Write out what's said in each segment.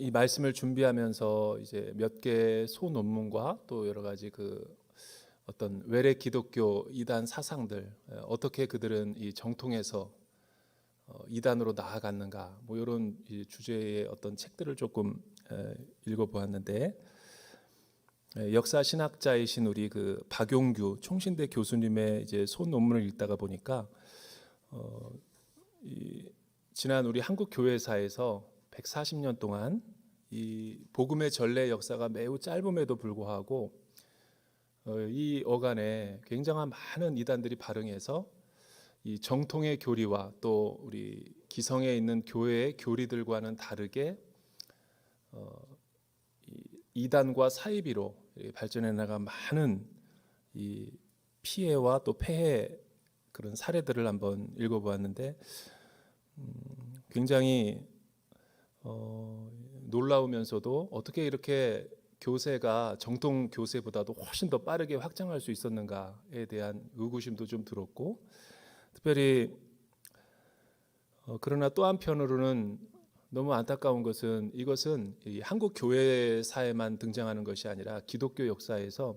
이 말씀을 준비하면서 이제 몇 개의 소논문과 또 여러 가지 어떤 외래 기독교 이단 사상들, 어떻게 그들은 이 정통에서 이단으로 나아갔는가, 뭐 이런 이 주제의 어떤 책들을 조금 읽어보았는데, 역사 신학자이신 우리 박용규 총신대 교수님의 이제 소논문을 읽다가 보니까 지난 우리 한국 교회사에서 140년 동안 이 복음의 전례 역사가 매우 짧음에도 불구하고 이 어간에 굉장한 많은 이단들이 발흥해서 이 정통의 교리와 또 우리 기성에 있는 교회의 교리들과는 다르게 이단과 사이비로 발전해 나간 많은 이 피해와 또 폐해 그런 사례들을 한번 읽어보았는데 굉장히 놀라우면서도 어떻게 이렇게 교세가 정통 교세보다도 훨씬 더 빠르게 확장할 수 있었는가에 대한 의구심도 좀 들었고, 특별히 그러나 또 한편으로는 너무 안타까운 것은 이것은 이 한국 교회사에만 등장하는 것이 아니라 기독교 역사에서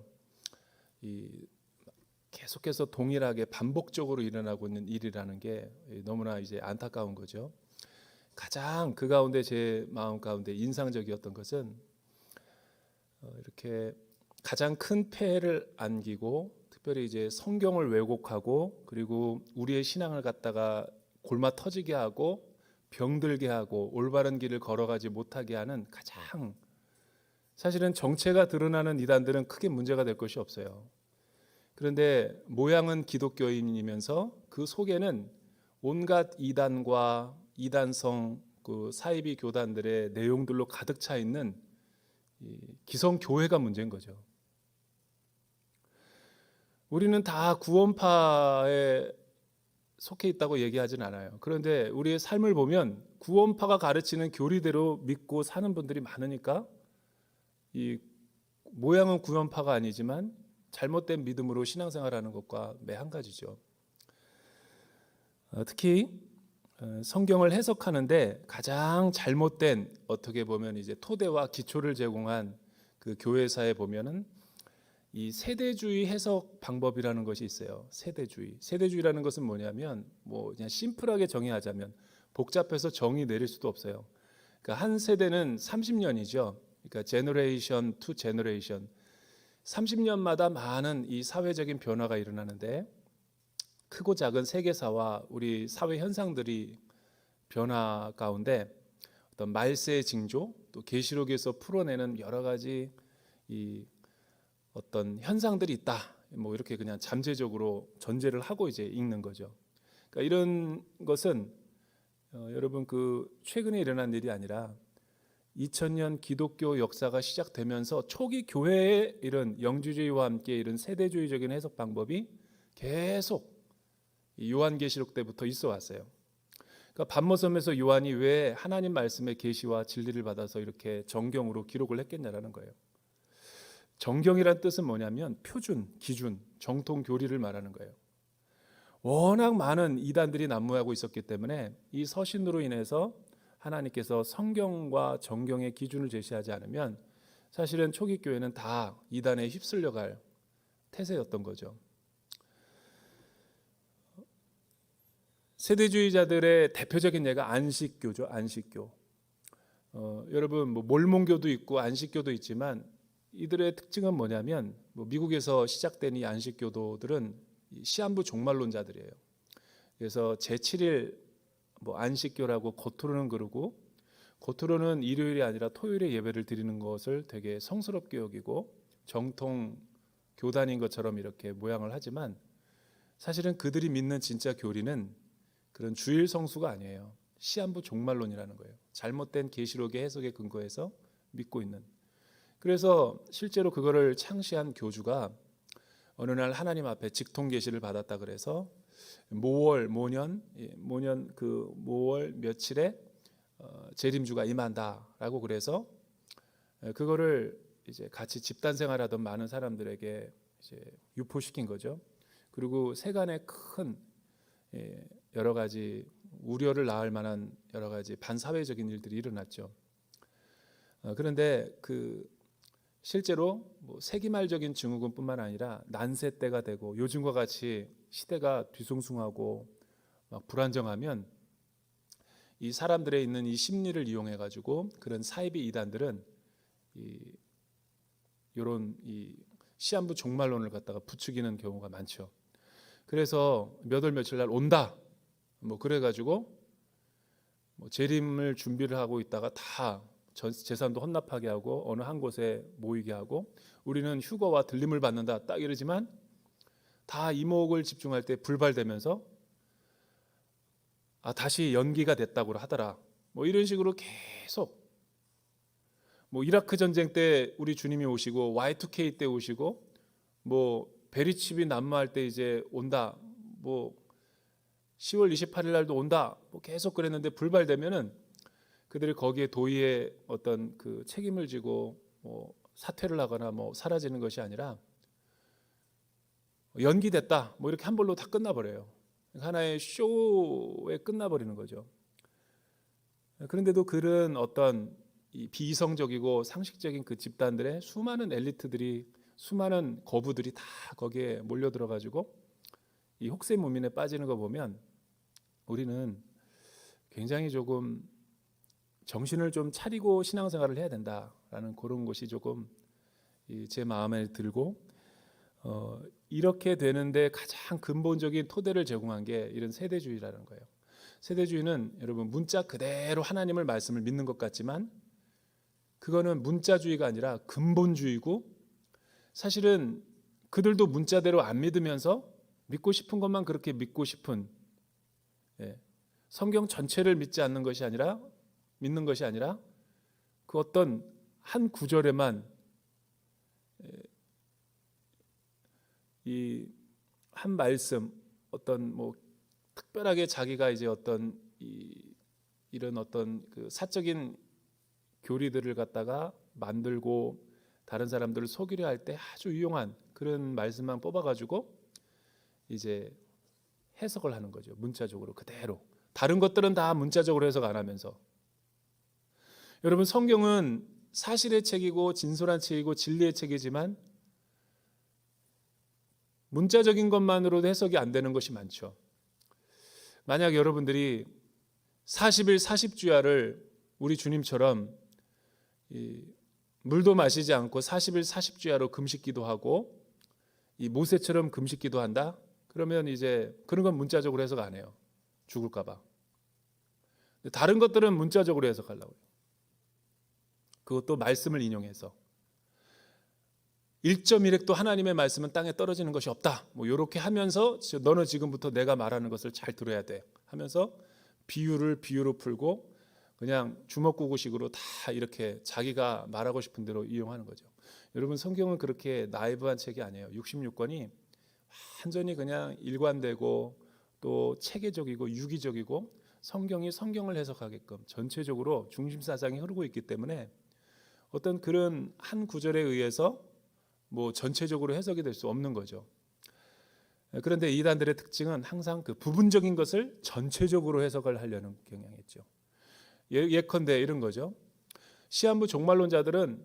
계속해서 동일하게 반복적으로 일어나고 있는 일이라는 게 너무나 이제 안타까운 거죠. 가장 그 가운데 제 마음 가운데 인상적이었던 것은 이렇게 가장 큰 폐해를 안기고 특별히 이제 성경을 왜곡하고 그리고 우리의 신앙을 갖다가 골마 터지게 하고 병들게 하고 올바른 길을 걸어가지 못하게 하는 가장 사실은 정체가 드러나는 이단들은 크게 문제가 될 것이 없어요. 그런데 모양은 기독교인이면서 그 속에는 온갖 이단과 이단성 사이비 교단들의 내용들로 가득 차 있는 기성 교회가 문제인 거죠. 우리는 다 구원파에 속해 있다고 얘기하진 않아요. 그런데 우리의 삶을 보면 구원파가 가르치는 교리대로 믿고 사는 분들이 많으니까 이 모양은 구원파가 아니지만 잘못된 믿음으로 신앙생활하는 것과 매 한 가지죠. 특히 성경을 해석하는데 가장 잘못된 어떻게 보면 이제 토대와 기초를 제공한 그 교회사에 보면은 이 세대주의 해석 방법이라는 것이 있어요. 세대주의라는 것은 뭐냐면 뭐 그냥 심플하게 정의하자면 복잡해서 정의 내릴 수도 없어요. 그러니까 한 세대는 30년이죠. 그러니까 제너레이션 투 제너레이션 30년마다 많은 이 사회적인 변화가 일어나는데 크고 작은 세계사와 우리 사회 현상들이 변화 가운데 어떤 말세의 징조 또 계시록에서 풀어내는 여러 가지 이 어떤 현상들이 있다. 뭐 이렇게 그냥 잠재적으로 전제를 하고 이제 읽는 거죠. 그러니까 이런 것은 여러분 최근에 일어난 일이 아니라 2000년 기독교 역사가 시작되면서 초기 교회의 이런 영주주의와 함께 이런 세대주의적인 해석 방법이 계속 요한계시록 때부터 있어 왔어요. 그러니까 반모섬에서 요한이 왜 하나님 말씀의 계시와 진리를 받아서 이렇게 정경으로 기록을 했겠냐라는 거예요. 정경이란 뜻은 뭐냐면 표준, 기준, 정통 교리를 말하는 거예요. 워낙 많은 이단들이 난무하고 있었기 때문에 이 서신으로 인해서 하나님께서 성경과 정경의 기준을 제시하지 않으면 사실은 초기 교회는 다 이단에 휩쓸려갈 태세였던 거죠. 세대주의자들의 대표적인 예가 안식교죠. 안식교. 여러분 뭐 몰몬교도 있고 안식교도 있지만 이들의 특징은 뭐냐면 미국에서 시작된 이 안식교도들은 시한부 종말론자들이에요. 그래서 제7일 안식교라고 겉으로는 그러고 겉으로는 일요일이 아니라 토요일에 예배를 드리는 것을 되게 성스럽게 여기고 정통 교단인 것처럼 이렇게 모양을 하지만 사실은 그들이 믿는 진짜 교리는 그런 주일 성수가 아니에요. 시한부 종말론이라는 거예요. 잘못된 계시록의 해석에 근거해서 믿고 있는. 그래서 실제로 그거를 창시한 교주가 어느 날 하나님 앞에 직통 계시를 받았다 그래서 모월 며칠에 재림주가 임한다라고 그래서 그거를 이제 같이 집단 생활하던 많은 사람들에게 이제 유포시킨 거죠. 그리고 세간에 큰 여러 가지 우려를 낳을 만한 여러 가지 반사회적인 일들이 일어났죠. 그런데 실제로 뭐 세기말적인 증후군뿐만 아니라 난세 때가 되고 요즘과 같이 시대가 뒤숭숭하고 막 불안정하면 이 사람들의 있는 이 심리를 이용해 가지고 그런 사이비 이단들은 이런 이 시한부 종말론을 갖다가 부추기는 경우가 많죠. 그래서 몇 월 며칠 날 온다 뭐 그래 가지고 뭐 재림을 준비를 하고 있다가 다 재산도 헌납하게 하고 어느 한 곳에 모이게 하고 우리는 휴거와 들림을 받는다 딱 이러지만 다 이목을 집중할 때 불발되면서 다시 연기가 됐다고 하더라. 뭐 이런 식으로 계속 뭐 이라크 전쟁 때 우리 주님이 오시고 Y2K 때 오시고 뭐 베리칩이 난무할 때 이제 온다. 뭐 10월 28일 날도 온다. 뭐 계속 그랬는데 불발되면은 그들이 거기에 도의의 어떤 그 책임을 지고 뭐 사퇴를 하거나 뭐 사라지는 것이 아니라 연기됐다. 뭐 이렇게 한 벌로 다 끝나버려요. 하나의 쇼에 끝나버리는 거죠. 그런데도 그런 어떤 이 비이성적이고 상식적인 그 집단들의 수많은 엘리트들이 수많은 거부들이 다 거기에 몰려 들어가지고 이 혹세무민에 빠지는 거 보면 우리는 굉장히 조금 정신을 좀 차리고 신앙생활을 해야 된다라는 그런 것이 조금 제 마음에 들고 이렇게 되는데 가장 근본적인 토대를 제공한 게 이런 세대주의라는 거예요. 세대주의는 여러분 문자 그대로 하나님을 말씀을 믿는 것 같지만 그거는 문자주의가 아니라 근본주의고 사실은 그들도 문자대로 안 믿으면서 믿고 싶은 것만 그렇게 믿고 싶은 성경 전체를 믿지 않는 것이 아니라 믿는 것이 아니라 그 어떤 한 구절에만 이 한 말씀 어떤 뭐 특별하게 자기가 이제 어떤 이런 어떤 그 사적인 교리들을 갖다가 만들고 다른 사람들을 속이려 할 때 아주 유용한 그런 말씀만 뽑아가지고 이제 해석을 하는 거죠. 문자적으로 그대로. 다른 것들은 다 문자적으로 해석 안 하면서. 여러분 성경은 사실의 책이고 진솔한 책이고 진리의 책이지만 문자적인 것만으로도 해석이 안 되는 것이 많죠. 만약 여러분들이 40일 40주야를 우리 주님처럼 물도 마시지 않고 40일 40주야로 금식 기도하고 이 모세처럼 금식 기도한다? 그러면 이제 그런 건 문자적으로 해석 안 해요. 죽을까 봐. 다른 것들은 문자적으로 해석하려고 해요. 그것도 말씀을 인용해서 1.1획도 하나님의 말씀은 땅에 떨어지는 것이 없다. 뭐 이렇게 하면서 너는 지금부터 내가 말하는 것을 잘 들어야 돼 하면서 비유로 풀고 그냥 주먹구구식으로 다 이렇게 자기가 말하고 싶은 대로 이용하는 거죠. 여러분 성경은 그렇게 나이브한 책이 아니에요. 66권이 완전히 그냥 일관되고 또 체계적이고 유기적이고 성경이 성경을 해석하게끔 전체적으로 중심사상이 흐르고 있기 때문에 어떤 그런 한 구절에 의해서 뭐 전체적으로 해석이 될 수 없는 거죠. 그런데 이단들의 특징은 항상 그 부분적인 것을 전체적으로 해석을 하려는 경향이 있죠. 예컨대 이런 거죠. 시한부 종말론자들은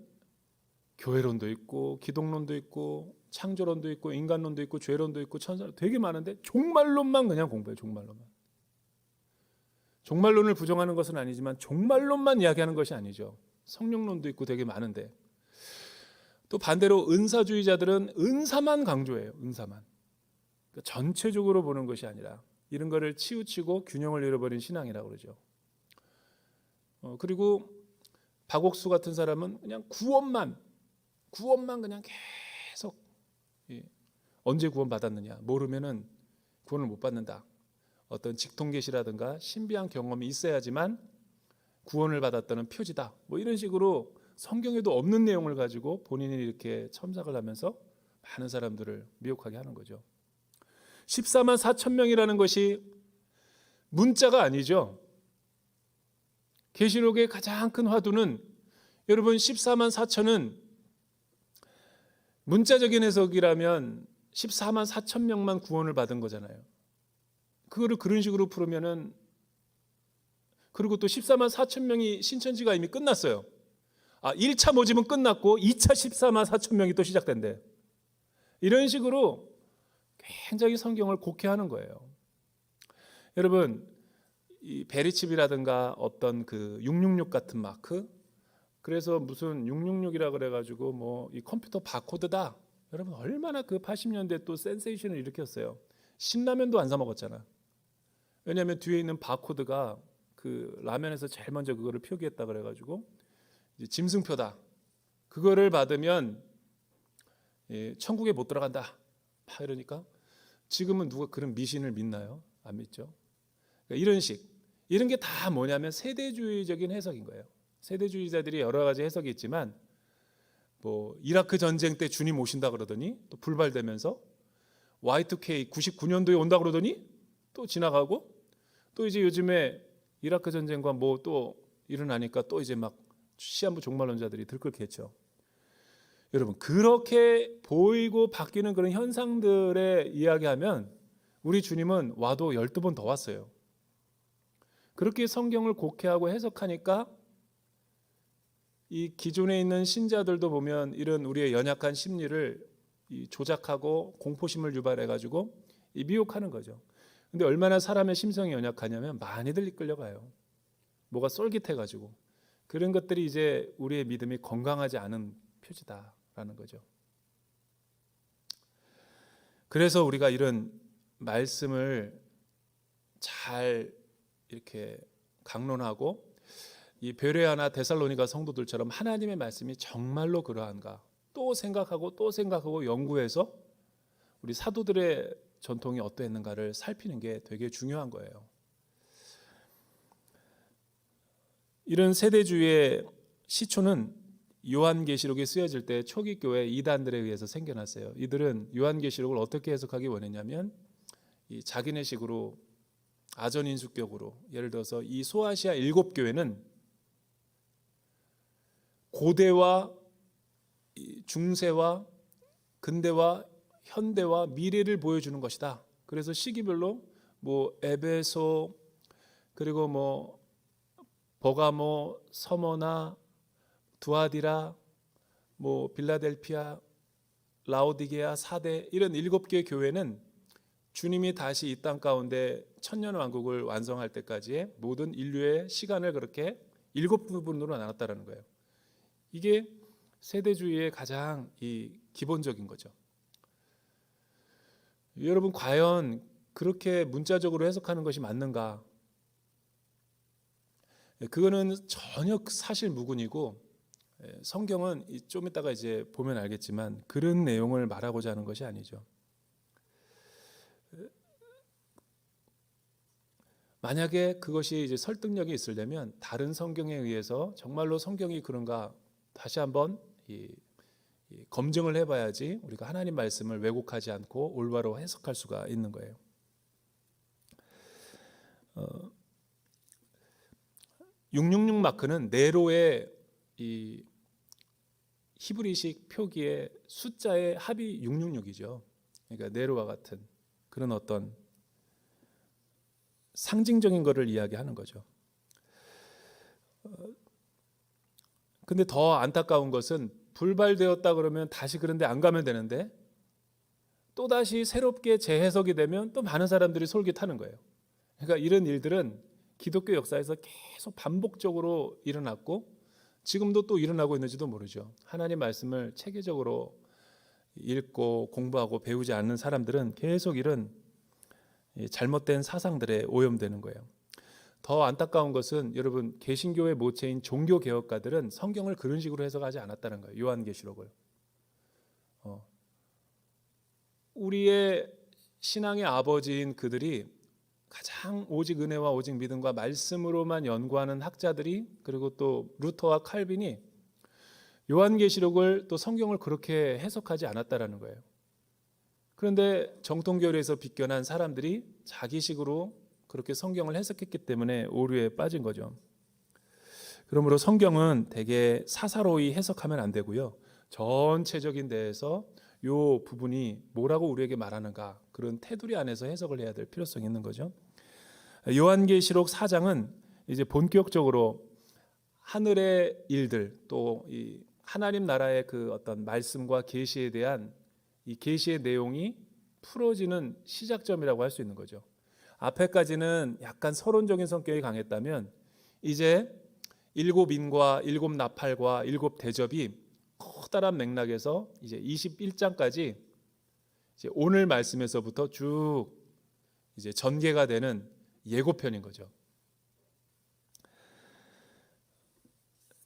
교회론도 있고 기독론도 있고 창조론도 있고 인간론도 있고 죄론도 있고 천사 되게 많은데 종말론만 그냥 공부해요. 종말론만. 종말론을 부정하는 것은 아니지만 종말론만 이야기하는 것이 아니죠. 성령론도 있고 되게 많은데 또 반대로 은사주의자들은 은사만 강조해요. 은사만. 그러니까 전체적으로 보는 것이 아니라 이런 거를 치우치고 균형을 잃어버린 신앙이라고 그러죠. 그리고 박옥수 같은 사람은 그냥 구원만 그냥 계속 언제 구원 받았느냐 모르면은 구원을 못 받는다. 어떤 직통계시라든가 신비한 경험이 있어야지만 구원을 받았다는 표지다. 뭐 이런 식으로 성경에도 없는 내용을 가지고 본인이 이렇게 첨삭을 하면서 많은 사람들을 미혹하게 하는 거죠. 14만 4천 명이라는 것이 문자가 아니죠. 계시록의 가장 큰 화두는 여러분 14만 4천은 문자적인 해석이라면 14만 4천 명만 구원을 받은 거잖아요. 그거를 그런 식으로 풀으면은 그리고 또 14만 4천 명이 신천지가 이미 끝났어요. 1차 모집은 끝났고 2차 14만 4천 명이 또 시작된대. 이런 식으로 굉장히 성경을 곡해하는 거예요. 여러분, 이 베리칩이라든가 어떤 그 666 같은 마크, 그래서 무슨 666이라 그래가지고 뭐 이 컴퓨터 바코드다. 여러분 얼마나 그 80년대 또 센세이션을 일으켰어요. 신라면도 안 사 먹었잖아. 왜냐하면 뒤에 있는 바코드가 그 라면에서 제일 먼저 그거를 표기했다 그래가지고 이제 짐승표다. 그거를 받으면 천국에 못 들어간다. 막 이러니까 지금은 누가 그런 미신을 믿나요? 안 믿죠. 그러니까 이런 게 다 뭐냐면 세대주의적인 해석인 거예요. 세대주의자들이 여러 가지 해석이 있지만 뭐 이라크 전쟁 때 주님 오신다 그러더니 또 불발되면서 Y2K 99년도에 온다 그러더니 또 지나가고 또 이제 요즘에 이라크 전쟁과 뭐 또 일어나니까 또 이제 막 시한부 종말론자들이 들끓겠죠. 여러분 그렇게 보이고 바뀌는 그런 현상들의 이야기하면 우리 주님은 와도 12번 더 왔어요. 그렇게 성경을 곡해하고 해석하니까 이 기존에 있는 신자들도 보면 이런 우리의 연약한 심리를 조작하고 공포심을 유발해가지고 미혹하는 거죠. 근데 얼마나 사람의 심성이 연약하냐면 많이들 이끌려가요. 뭐가 쏠깃해가지고 그런 것들이 이제 우리의 믿음이 건강하지 않은 표지다라는 거죠. 그래서 우리가 이런 말씀을 잘 이렇게 강론하고 이 베레아나 데살로니가 성도들처럼 하나님의 말씀이 정말로 그러한가 또 생각하고 연구해서 우리 사도들의 전통이 어떠했는가를 살피는 게 되게 중요한 거예요. 이런 세대주의의 시초는 요한계시록이 쓰여질 때 초기 교회 이단들에 의해서 생겨났어요. 이들은 요한계시록을 어떻게 해석하기 원했냐면 이 자기네식으로 아전인수격으로 예를 들어서 이 소아시아 7교회는 고대와 중세와 근대와 현대와 미래를 보여주는 것이다. 그래서 시기별로 뭐 에베소 그리고 뭐 버가모, 서머나, 두아디라, 뭐 빌라델피아, 라오디게아, 사대 이런 7개의 교회는 주님이 다시 이 땅 가운데 천년 왕국을 완성할 때까지의 모든 인류의 시간을 그렇게 7부분으로 나눴다라는 거예요. 이게 세대주의의 가장 이 기본적인 거죠. 여러분 과연 그렇게 문자적으로 해석하는 것이 맞는가? 그거는 전혀 사실 무근이고 성경은 좀 이따가 이제 보면 알겠지만 그런 내용을 말하고자 하는 것이 아니죠. 만약에 그것이 이제 설득력이 있으려면 다른 성경에 의해서 정말로 성경이 그런가 다시 한번 검증을 해봐야지 우리가 하나님 말씀을 왜곡하지 않고 올바로 해석할 수가 있는 거예요. 666 마크는 네로의 이 히브리식 표기의 숫자의 합이 666이죠. 그러니까 네로와 같은 그런 어떤 상징적인 것을 이야기하는 거죠. 근데 더 안타까운 것은 불발되었다 그러면 다시 그런데 안 가면 되는데 또 다시 새롭게 재해석이 되면 또 많은 사람들이 솔깃하는 거예요. 그러니까 이런 일들은 기독교 역사에서 계속 반복적으로 일어났고 지금도 또 일어나고 있는지도 모르죠. 하나님 말씀을 체계적으로 읽고 공부하고 배우지 않는 사람들은 계속 이런 잘못된 사상들에 오염되는 거예요. 더 안타까운 것은 여러분 개신교의 모체인 종교개혁가들은 성경을 그런 식으로 해석하지 않았다는 거예요. 요한계시록을. 우리의 신앙의 아버지인 그들이 가장 오직 은혜와 오직 믿음과 말씀으로만 연구하는 학자들이 그리고 또 루터와 칼빈이 요한계시록을 또 성경을 그렇게 해석하지 않았다라는 거예요. 그런데 정통교회에서 빗겨난 사람들이 자기식으로 그렇게 성경을 해석했기 때문에 오류에 빠진 거죠. 그러므로 성경은 되게 사사로이 해석하면 안 되고요. 전체적인 데에서 요 부분이 뭐라고 우리에게 말하는가 그런 테두리 안에서 해석을 해야 될 필요성이 있는 거죠. 요한계시록 4장은 이제 본격적으로 하늘의 일들, 또 이 하나님 나라의 그 어떤 말씀과 계시에 대한 이 계시의 내용이 풀어지는 시작점이라고 할 수 있는 거죠. 앞에까지는 약간 서론적인 성격이 강했다면 이제 일곱 인과 일곱 나팔과 일곱 대접이 커다란 맥락에서 이제 21장까지 이제 오늘 말씀에서부터 쭉 이제 전개가 되는 예고편인 거죠.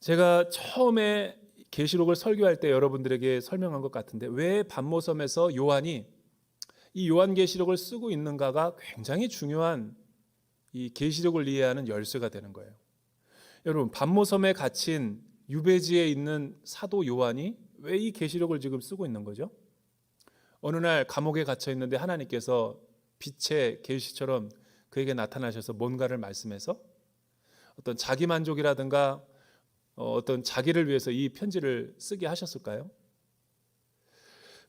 제가 처음에 계시록을 설교할 때 여러분들에게 설명한 것 같은데 왜 반모섬에서 요한이 이 요한계시록을 쓰고 있는가가 굉장히 중요한 이 계시록을 이해하는 열쇠가 되는 거예요. 여러분, 반모섬에 갇힌 유배지에 있는 사도 요한이 왜 이 계시록을 지금 쓰고 있는 거죠? 어느 날 감옥에 갇혀 있는데 하나님께서 빛의 계시처럼 그에게 나타나셔서 뭔가를 말씀해서 어떤 자기 만족이라든가 어떤 자기를 위해서 이 편지를 쓰게 하셨을까요?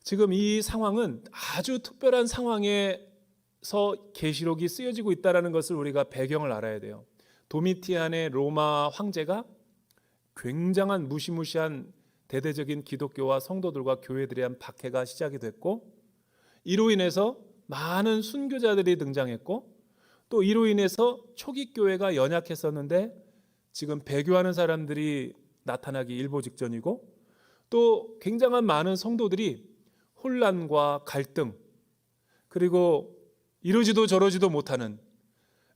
지금 이 상황은 아주 특별한 상황에서 계시록이 쓰여지고 있다는 것을 우리가 배경을 알아야 돼요. 도미티안의 로마 황제가 굉장한 무시무시한 대대적인 기독교와 성도들과 교회들에 대한 박해가 시작이 됐고, 이로 인해서 많은 순교자들이 등장했고, 또 이로 인해서 초기 교회가 연약했었는데 지금 배교하는 사람들이 나타나기 일보 직전이고, 또 굉장한 많은 성도들이 혼란과 갈등, 그리고 이러지도 저러지도 못하는,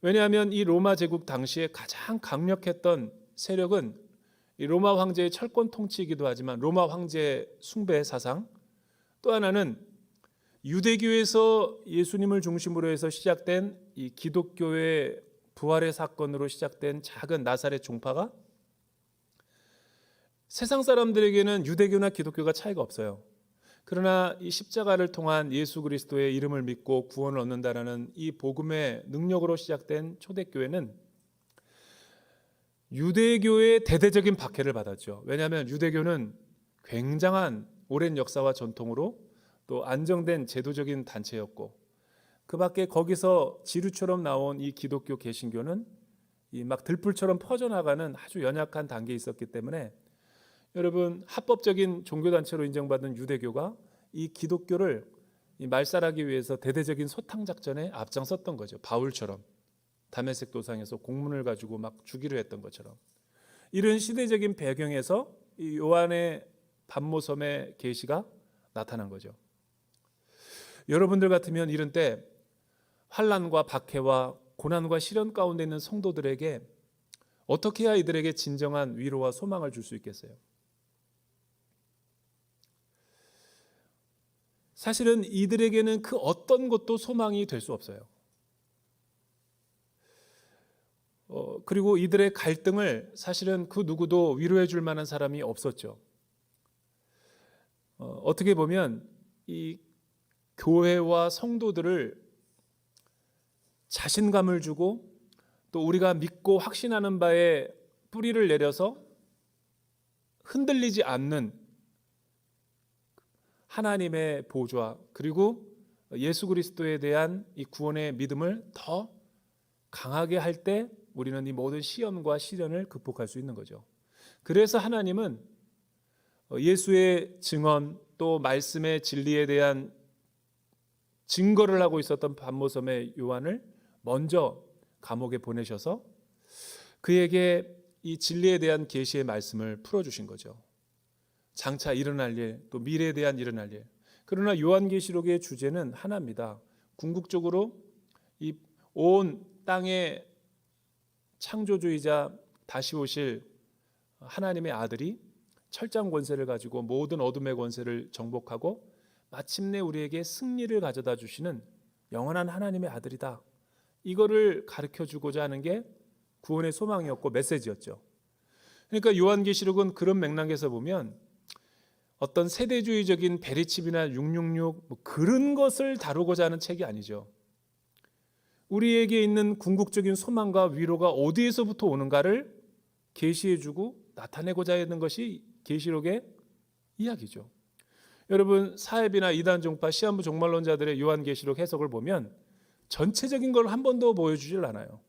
왜냐하면 이 로마 제국 당시에 가장 강력했던 세력은 이 로마 황제의 철권 통치이기도 하지만 로마 황제 숭배 사상, 또 하나는 유대교에서 예수님을 중심으로 해서 시작된 이 기독교의 부활의 사건으로 시작된 작은 나사렛 종파가 세상 사람들에게는 유대교나 기독교가 차이가 없어요. 그러나 이 십자가를 통한 예수 그리스도의 이름을 믿고 구원을 얻는다라는 이 복음의 능력으로 시작된 초대교회는 유대교의 대대적인 박해를 받았죠. 왜냐하면 유대교는 굉장한 오랜 역사와 전통으로 또 안정된 제도적인 단체였고, 그 밖에 거기서 지류처럼 나온 이 기독교 개신교는 이 막 들불처럼 퍼져나가는 아주 연약한 단계에 있었기 때문에 여러분, 합법적인 종교단체로 인정받은 유대교가 이 기독교를 말살하기 위해서 대대적인 소탕작전에 앞장섰던 거죠. 바울처럼 다메섹 도상에서 공문을 가지고 막 죽이려 했던 것처럼. 이런 시대적인 배경에서 이 요한의 반모섬의 계시가 나타난 거죠. 여러분들 같으면 이런 때 환난과 박해와 고난과 시련 가운데 있는 성도들에게 어떻게 해야 이들에게 진정한 위로와 소망을 줄 수 있겠어요? 사실은 이들에게는 그 어떤 것도 소망이 될 수 없어요. 그리고 이들의 갈등을 사실은 그 누구도 위로해 줄 만한 사람이 없었죠. 어떻게 보면 이 교회와 성도들을 자신감을 주고 또 우리가 믿고 확신하는 바에 뿌리를 내려서 흔들리지 않는 하나님의 보좌, 그리고 예수 그리스도에 대한 이 구원의 믿음을 더 강하게 할 때 우리는 이 모든 시험과 시련을 극복할 수 있는 거죠. 그래서 하나님은 예수의 증언 또 말씀의 진리에 대한 증거를 하고 있었던 반모섬의 요한을 먼저 감옥에 보내셔서 그에게 이 진리에 대한 계시의 말씀을 풀어주신 거죠. 장차 일어날 일, 또 미래에 대한 일어날 일. 그러나 요한계시록의 주제는 하나입니다. 궁극적으로 이 온 땅의 창조주이자 다시 오실 하나님의 아들이 철장 권세를 가지고 모든 어둠의 권세를 정복하고 마침내 우리에게 승리를 가져다 주시는 영원한 하나님의 아들이다. 이거를 가르쳐 주고자 하는 게 구원의 소망이었고 메시지였죠. 그러니까 요한계시록은 그런 맥락에서 보면 어떤 세대주의적인 베리칩이나 666 뭐 그런 것을 다루고자 하는 책이 아니죠. 우리에게 있는 궁극적인 소망과 위로가 어디에서부터 오는가를 계시해주고 나타내고자 하는 것이 계시록의 이야기죠. 여러분, 사회비나 이단 종파 시한부 종말론자들의 요한계시록 해석을 보면 전체적인 걸 한 번도 보여주질 않아요.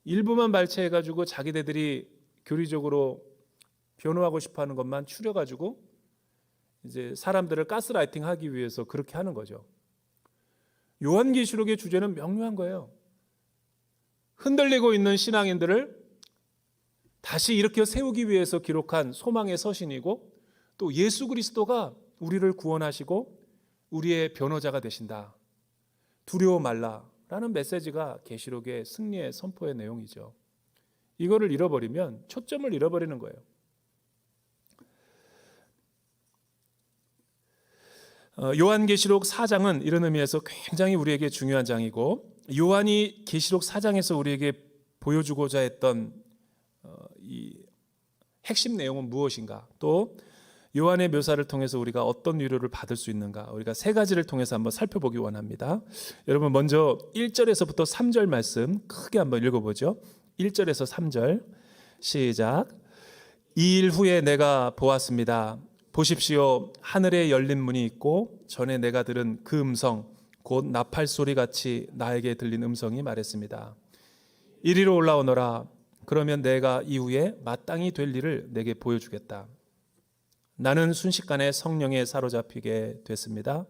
일부만 발췌해가지고 자기네들이 교리적으로 변호하고 싶어하는 것만 추려가지고 이제 사람들을 가스라이팅하기 위해서 그렇게 하는 거죠. 요한계시록의 주제는 명료한 거예요. 흔들리고 있는 신앙인들을 다시 일으켜 세우기 위해서 기록한 소망의 서신이고, 또 예수 그리스도가 우리를 구원하시고 우리의 변호자가 되신다. 두려워 말라라는 메시지가 계시록의 승리의 선포의 내용이죠. 이거를 잃어버리면 초점을 잃어버리는 거예요. 요한계시록 4장은 이런 의미에서 굉장히 우리에게 중요한 장이고, 요한이 계시록 4장에서 우리에게 보여주고자 했던 이 핵심 내용은 무엇인가, 또 요한의 묘사를 통해서 우리가 어떤 위로를 받을 수 있는가, 우리가 세 가지를 통해서 한번 살펴보기 원합니다. 여러분 먼저 1절에서부터 3절 말씀 크게 한번 읽어보죠. 1절에서 3절 시작. 이 일 후에 내가 보았습니다. 보십시오, 하늘에 열린 문이 있고 전에 내가 들은 그 음성, 곧 나팔 소리같이 나에게 들린 음성이 말했습니다. 이리로 올라오너라. 그러면 내가 이후에 마땅히 될 일을 내게 보여주겠다. 나는 순식간에 성령에 사로잡히게 됐습니다.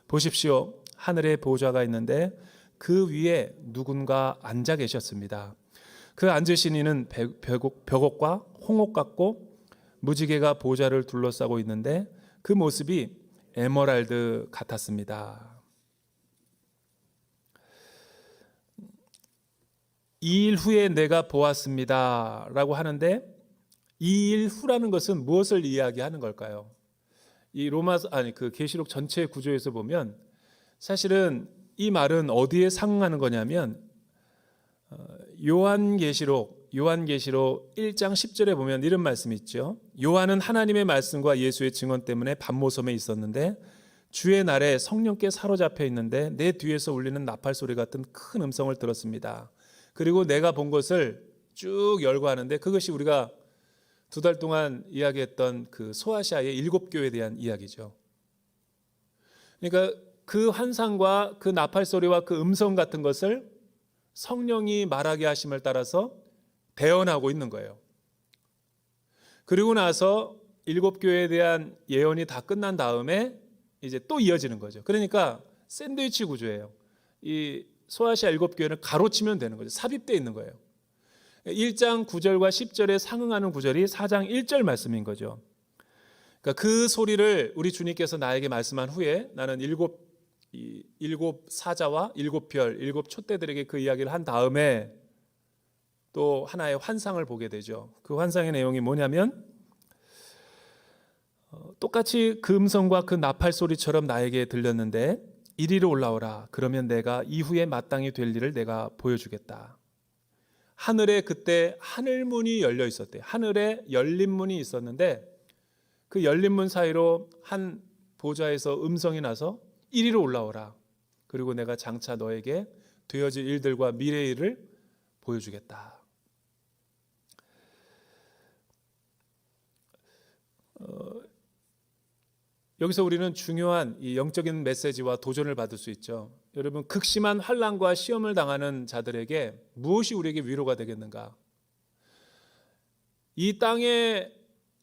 보십시오, 하늘에 보좌가 있는데 그 위에 누군가 앉아 계셨습니다. 그 앉으신 이는 벽옥과 홍옥 같고 무지개가 보좌를 둘러싸고 있는데 그 모습이 에메랄드 같았습니다. 이 일 후에 내가 보았습니다 라고 하는데, 이 일 후라는 것은 무엇을 이야기하는 걸까요? 이 그 계시록 전체 구조에서 보면 사실은 이 말은 어디에 상응하는 거냐면, 요한계시록 1장 10절에 보면 이런 말씀이 있죠. 요한은 하나님의 말씀과 예수의 증언 때문에 밤모섬에 있었는데 주의 날에 성령께 사로잡혀 있는데 내 뒤에서 울리는 나팔 소리 같은 큰 음성을 들었습니다. 그리고 내가 본 것을 쭉 열거하는데, 그것이 우리가 2달 동안 이야기했던 그 소아시아의 7교회에 대한 이야기죠. 그러니까 그 환상과 그 나팔 소리와 그 음성 같은 것을 성령이 말하게 하심을 따라서 대언하고 있는 거예요. 그리고 나서 7교회에 대한 예언이 다 끝난 다음에 이제 또 이어지는 거죠. 그러니까 샌드위치 구조예요. 이 소아시아 7교회는 가로치면 되는 거죠. 삽입되어 있는 거예요. 1장 9절과 10절에 상응하는 구절이 4장 1절 말씀인 거죠. 그러니까 그 소리를 우리 주님께서 나에게 말씀한 후에 나는 일곱 사자와 7별, 7촛대들에게 그 이야기를 한 다음에 또 하나의 환상을 보게 되죠. 그 환상의 내용이 뭐냐면, 똑같이 그 음성과 그 나팔 소리처럼 나에게 들렸는데 이리로 올라오라. 그러면 내가 이후에 마땅히 될 일을 내가 보여주겠다. 하늘에 그때 하늘문이 열려 있었대요. 하늘에 열린 문이 있었는데 그 열린 문 사이로 한 보좌에서 음성이 나서 이리로 올라오라. 그리고 내가 장차 너에게 되어질 일들과 미래의 일을 보여주겠다. 여기서 우리는 중요한 이 영적인 메시지와 도전을 받을 수 있죠. 여러분, 극심한 환난과 시험을 당하는 자들에게 무엇이 우리에게 위로가 되겠는가? 이 땅의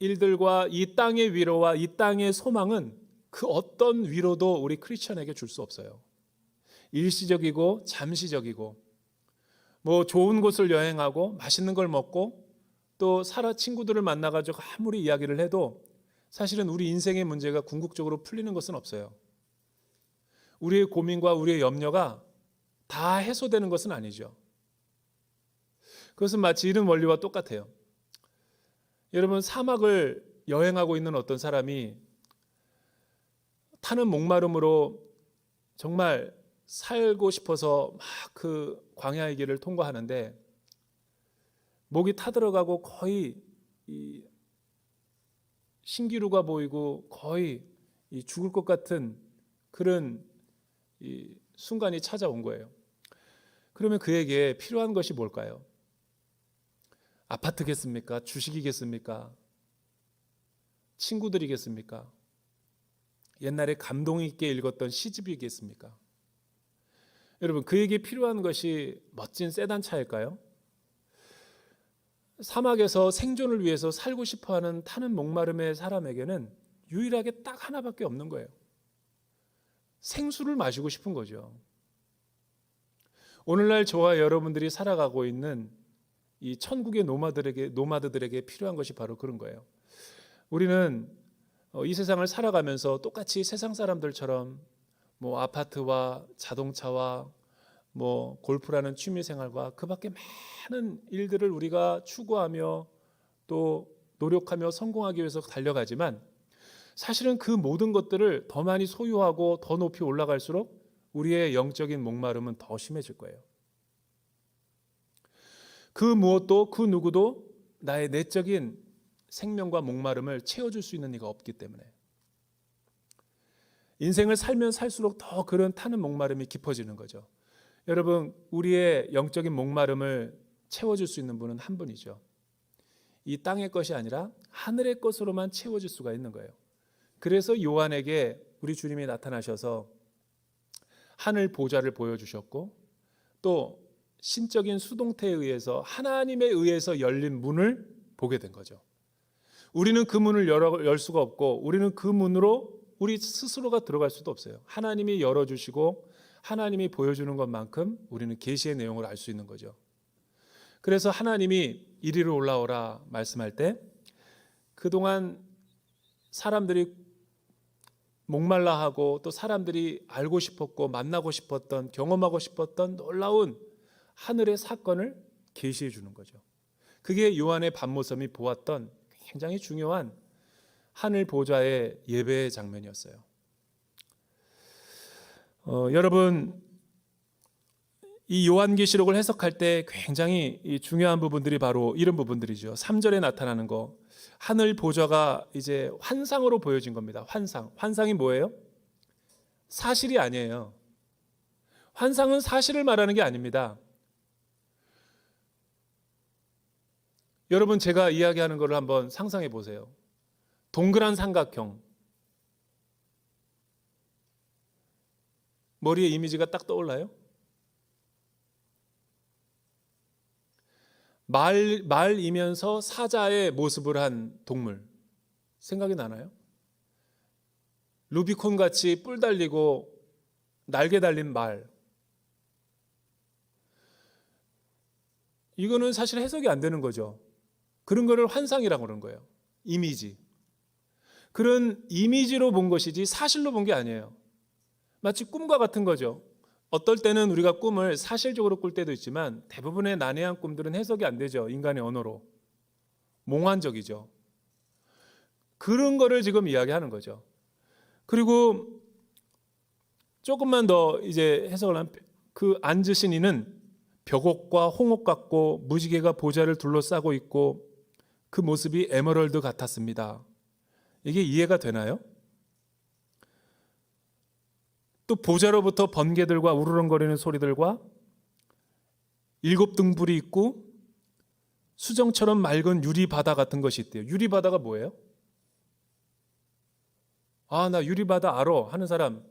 일들과 이 땅의 위로와 이 땅의 소망은 그 어떤 위로도 우리 크리스천에게 줄 수 없어요. 일시적이고 잠시적이고, 뭐 좋은 곳을 여행하고 맛있는 걸 먹고 또 친구들을 만나가지고 아무리 이야기를 해도 사실은 우리 인생의 문제가 궁극적으로 풀리는 것은 없어요. 우리의 고민과 우리의 염려가 다 해소되는 것은 아니죠. 그것은 마치 이런 원리와 똑같아요. 여러분, 사막을 여행하고 있는 어떤 사람이 타는 목마름으로 정말 살고 싶어서 막 그 광야의 길을 통과하는데 목이 타들어가고 거의 이 신기루가 보이고 거의 죽을 것 같은 그런 이 순간이 찾아온 거예요. 그러면 그에게 필요한 것이 뭘까요? 아파트겠습니까? 주식이겠습니까? 친구들이겠습니까? 옛날에 감동 있게 읽었던 시집이겠습니까? 여러분, 그에게 필요한 것이 멋진 세단 차일까요? 사막에서 생존을 위해서 살고 싶어하는 타는 목마름의 사람에게는 유일하게 딱 하나밖에 없는 거예요. 생수를 마시고 싶은 거죠. 오늘날 저와 여러분들이 살아가고 있는 이 천국의 노마드들에게 필요한 것이 바로 그런 거예요. 우리는 이 세상을 살아가면서 똑같이 세상 사람들처럼 뭐 아파트와 자동차와 뭐 골프라는 취미 생활과 그 밖에 많은 일들을 우리가 추구하며 또 노력하며 성공하기 위해서 달려가지만 사실은 그 모든 것들을 더 많이 소유하고 더 높이 올라갈수록 우리의 영적인 목마름은 더 심해질 거예요. 그 무엇도 그 누구도 나의 내적인 생명과 목마름을 채워줄 수 있는 이가 없기 때문에 인생을 살면 살수록 더 그런 타는 목마름이 깊어지는 거죠. 여러분, 우리의 영적인 목마름을 채워줄 수 있는 분은 한 분이죠. 이 땅의 것이 아니라 하늘의 것으로만 채워질 수가 있는 거예요. 그래서 요한에게 우리 주님이 나타나셔서 하늘 보좌를 보여주셨고 또 신적인 수동태에 의해서 하나님에 의해서 열린 문을 보게 된 거죠. 우리는 그 문을 열 수가 없고 우리는 그 문으로 우리 스스로가 들어갈 수도 없어요. 하나님이 열어주시고 하나님이 보여주는 것만큼 우리는 계시의 내용을 알 수 있는 거죠. 그래서 하나님이 이리로 올라오라 말씀할 때 그동안 사람들이 목말라 하고 또 사람들이 알고 싶었고 만나고 싶었던 경험하고 싶었던 놀라운 하늘의 사건을 계시해 주는 거죠. 그게 요한의 밤모섬이 보았던 굉장히 중요한 하늘 보좌의 예배의 장면이었어요. 여러분, 이 요한계시록을 해석할 때 굉장히 중요한 부분들이 바로 이런 부분들이죠. 3절에 나타나는 거, 하늘 보좌가 이제 환상으로 보여진 겁니다. 환상이 뭐예요? 사실이 아니에요. 환상은 사실을 말하는 게 아닙니다. 여러분, 제가 이야기하는 것을 한번 상상해 보세요. 동그란 삼각형, 머리에 이미지가 딱 떠올라요? 말이면서 사자의 모습을 한 동물 생각이 나나요? 루비콘 같이 뿔 달리고 날개 달린 말, 이거는 사실 해석이 안 되는 거죠. 그런 거를 환상이라고 그러는 거예요. 이미지. 그런 이미지로 본 것이지 사실로 본 게 아니에요. 마치 꿈과 같은 거죠. 어떨 때는 우리가 꿈을 사실적으로 꿀 때도 있지만 대부분의 난해한 꿈들은 해석이 안 되죠. 인간의 언어로. 몽환적이죠. 그런 거를 지금 이야기하는 거죠. 그리고 조금만 더 이제 해석을 하면 그 앉으신 이는 벽옥과 홍옥 같고 무지개가 보좌를 둘러싸고 있고 그 모습이 에메랄드 같았습니다. 이게 이해가 되나요? 또 보좌로부터 번개들과 우르렁거리는 소리들과 7 등불이 있고 수정처럼 맑은 유리바다 같은 것이 있대요. 유리바다가 뭐예요? 아, 나 유리바다 알아 하는 사람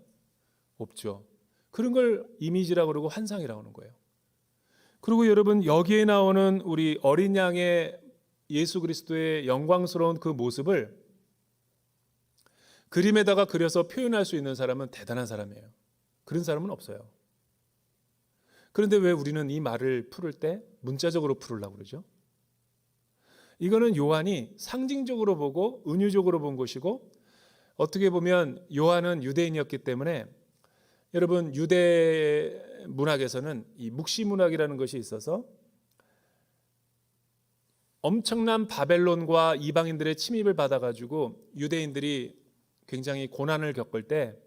없죠. 그런 걸 이미지라고 그러고 환상이라고 하는 거예요. 그리고 여러분, 여기에 나오는 우리 어린 양의 예수 그리스도의 영광스러운 그 모습을 그림에다가 그려서 표현할 수 있는 사람은 대단한 사람이에요. 그런 사람은 없어요. 그런데 왜 우리는 이 말을 풀을 때 문자적으로 풀으려고 그러죠? 이거는 요한이 상징적으로 보고 은유적으로 본 것이고, 어떻게 보면 요한은 유대인이었기 때문에 여러분, 유대 문학에서는 이 묵시문학이라는 것이 있어서 엄청난 바벨론과 이방인들의 침입을 받아가지고 유대인들이 굉장히 고난을 겪을 때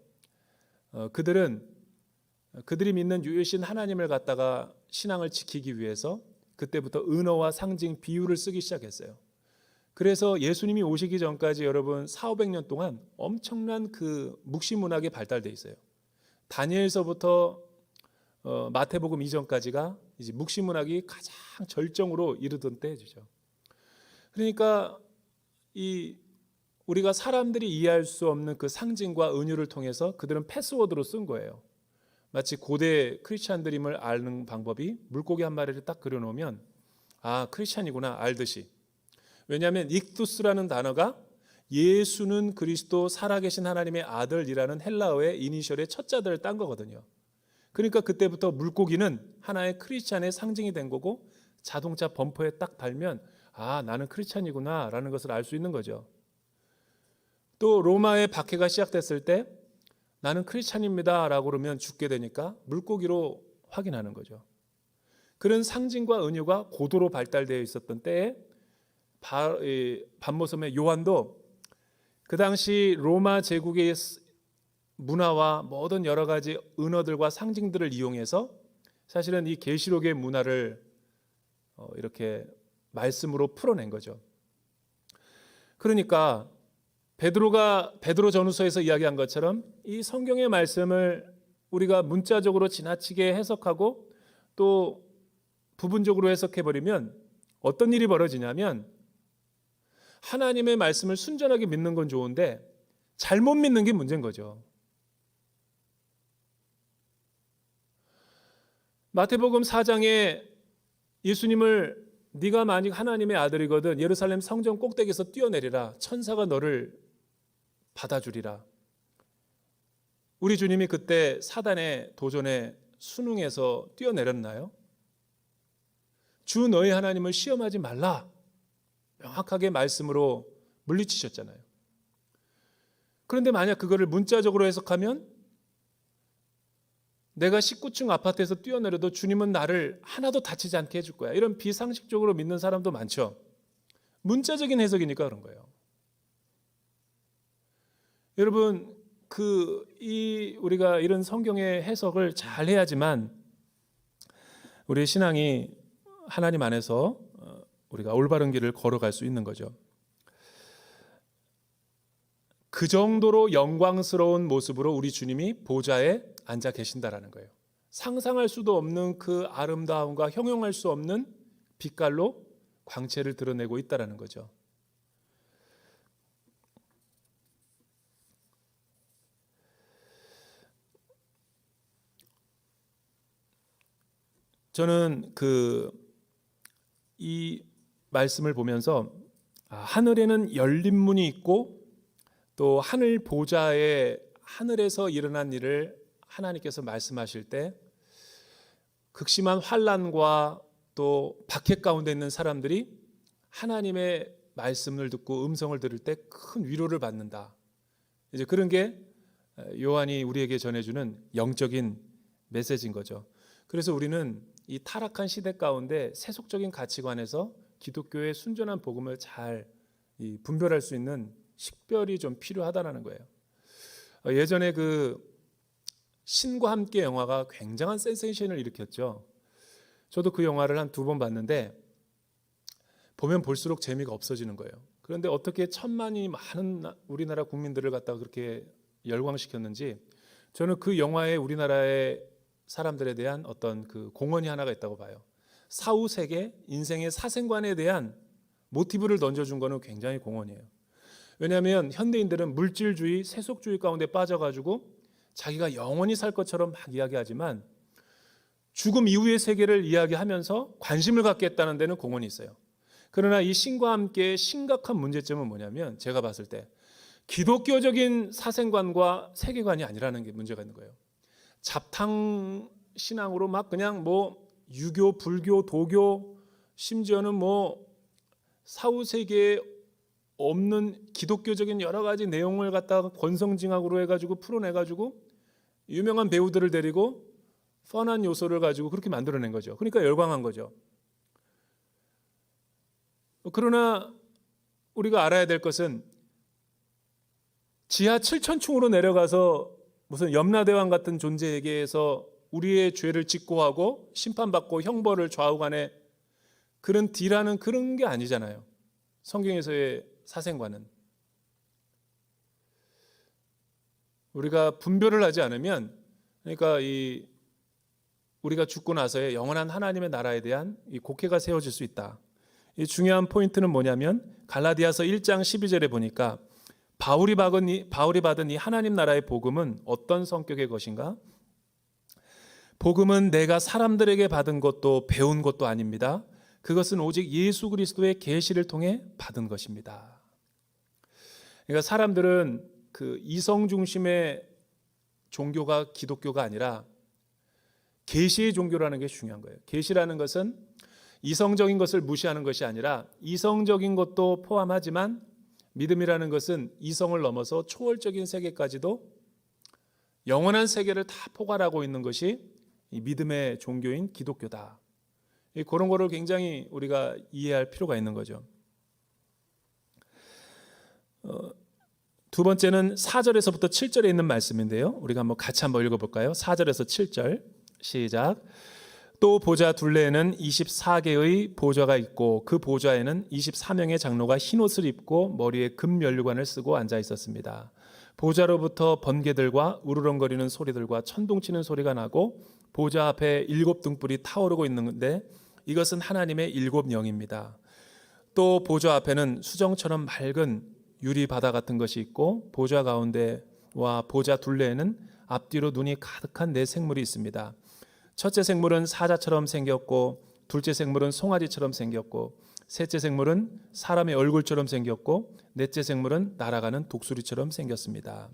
그들이 믿는 유일신 하나님을 갖다가 신앙을 지키기 위해서 그때부터 은어와 상징, 비유를 쓰기 시작했어요. 그래서 예수님이 오시기 전까지 여러분 400~500년 동안 엄청난 그 묵시문학이 발달돼 있어요. 다니엘서부터 마태복음 이전까지가 이제 묵시문학이 가장 절정으로 이르던 때죠. 그러니까 우리가 사람들이 이해할 수 없는 그 상징과 은유를 통해서 그들은 패스워드로 쓴 거예요. 마치 고대 크리스찬들임을 아는 방법이 물고기 한 마리를 딱 그려놓으면 크리스찬이구나 알듯이. 왜냐하면 익투스라는 단어가 예수는 그리스도 살아계신 하나님의 아들이라는 헬라어의 이니셜의 첫 자들을 딴 거거든요. 그러니까 그때부터 물고기는 하나의 크리스찬의 상징이 된 거고, 자동차 범퍼에 딱 달면 나는 크리스찬이구나 라는 것을 알 수 있는 거죠. 또 로마의 박해가 시작됐을 때 나는 크리스찬입니다 라고 그러면 죽게 되니까 물고기로 확인하는 거죠. 그런 상징과 은유가 고도로 발달되어 있었던 때에 반모섬의 요한도 그 당시 로마 제국의 문화와 모든 여러 가지 은어들과 상징들을 이용해서 사실은 이 계시록의 문화를 이렇게 말씀으로 풀어낸 거죠. 그러니까 베드로 전후서에서 이야기한 것처럼 이 성경의 말씀을 우리가 문자적으로 지나치게 해석하고 또 부분적으로 해석해버리면 어떤 일이 벌어지냐면, 하나님의 말씀을 순전하게 믿는 건 좋은데 잘못 믿는 게 문제인 거죠. 마태복음 4장에 예수님을 네가 만약 하나님의 아들이거든 예루살렘 성전 꼭대기에서 뛰어내리라, 천사가 너를 받아주리라. 우리 주님이 그때 사단의 도전에 순응해서 뛰어내렸나요? 주 너희 하나님을 시험하지 말라 명확하게 말씀으로 물리치셨잖아요. 그런데 만약 그거를 문자적으로 해석하면 내가 19층 아파트에서 뛰어내려도 주님은 나를 하나도 다치지 않게 해줄 거야, 이런 비상식적으로 믿는 사람도 많죠. 문자적인 해석이니까 그런 거예요. 여러분, 우리가 이런 성경의 해석을 잘 해야지만 우리의 신앙이 하나님 안에서 우리가 올바른 길을 걸어갈 수 있는 거죠. 그 정도로 영광스러운 모습으로 우리 주님이 보좌에 앉아 계신다라는 거예요. 상상할 수도 없는 그 아름다움과 형용할 수 없는 빛깔로 광채를 드러내고 있다라는 거죠. 저는 이 말씀을 보면서 하늘에는 열린 문이 있고 또 하늘 보좌에 하늘에서 일어난 일을 하나님께서 말씀하실 때 극심한 환난과 또 박해 가운데 있는 사람들이 하나님의 말씀을 듣고 음성을 들을 때 큰 위로를 받는다. 이제 그런 게 요한이 우리에게 전해주는 영적인 메시지인 거죠. 그래서 우리는 이 타락한 시대 가운데 세속적인 가치관에서 기독교의 순전한 복음을 잘 분별할 수 있는 식별이 좀 필요하다는 거예요. 예전에 신과 함께 영화가 굉장한 센세이션을 일으켰죠. 저도 그 영화를 한 2번 봤는데 보면 볼수록 재미가 없어지는 거예요. 그런데 어떻게 천만이 많은 우리나라 국민들을 갖다가 그렇게 열광시켰는지, 저는 그 영화에 우리나라의 사람들에 대한 어떤 공헌이 하나가 있다고 봐요. 사후세계, 인생의 사생관에 대한 모티브를 던져준 거는 굉장히 공헌이에요. 왜냐하면 현대인들은 물질주의, 세속주의 가운데 빠져가지고 자기가 영원히 살 것처럼 막 이야기하지만 죽음 이후의 세계를 이야기하면서 관심을 갖겠다는 데는 공헌이 있어요. 그러나 이 신과 함께 심각한 문제점은 뭐냐면, 제가 봤을 때 기독교적인 사생관과 세계관이 아니라는 게 문제가 있는 거예요. 잡탕 신앙으로 막 그냥 유교, 불교, 도교, 심지어는 사후 세계에 없는 기독교적인 여러 가지 내용을 갖다가 권성징악으로 해가지고 풀어내가지고 유명한 배우들을 데리고 펀한 요소를 가지고 그렇게 만들어낸 거죠. 그러니까 열광한 거죠. 그러나 우리가 알아야 될 것은 지하 7,000층으로 내려가서 무슨 염라대왕 같은 존재에게서 우리의 죄를 직고하고 심판받고 형벌을 좌우간에 그런 딜하는 그런 게 아니잖아요. 성경에서의 사생관은. 우리가 분별을 하지 않으면, 그러니까 우리가 죽고 나서의 영원한 하나님의 나라에 대한 이 곡해가 세워질 수 있다. 이 중요한 포인트는 뭐냐면, 갈라디아서 1장 12절에 보니까 바울이 받은 이 하나님 나라의 복음은 어떤 성격의 것인가? 복음은 내가 사람들에게 받은 것도 배운 것도 아닙니다. 그것은 오직 예수 그리스도의 계시를 통해 받은 것입니다. 그러니까 사람들은 그 이성 중심의 종교가 기독교가 아니라 계시의 종교라는 게 중요한 거예요. 계시라는 것은 이성적인 것을 무시하는 것이 아니라 이성적인 것도 포함하지만 믿음이라는 것은 이성을 넘어서 초월적인 세계까지도 영원한 세계를 다 포괄하고 있는 것이 이 믿음의 종교인 기독교다. 그런 거를 굉장히 우리가 이해할 필요가 있는 거죠. 두 번째는 4절에서부터 7절에 있는 말씀인데요. 우리가 같이 한번 읽어볼까요? 4절에서 7절 시작. 또 보좌 둘레에는 24개의 보좌가 있고 그 보좌에는 24명의 장로가 흰옷을 입고 머리에 금면류관을 쓰고 앉아 있었습니다. 보좌로부터 번개들과 우르렁거리는 소리들과 천둥치는 소리가 나고 보좌 앞에 7 등불이 타오르고 있는데 이것은 하나님의 7 영입니다. 또 보좌 앞에는 수정처럼 맑은 유리 바다 같은 것이 있고 보좌 가운데와 보좌 둘레에는 앞뒤로 눈이 가득한 4 생물이 있습니다. 첫째 생물은 사자처럼 생겼고 둘째 생물은 송아지처럼 생겼고 셋째 생물은 사람의 얼굴처럼 생겼고 넷째 생물은 날아가는 독수리처럼 생겼습니다.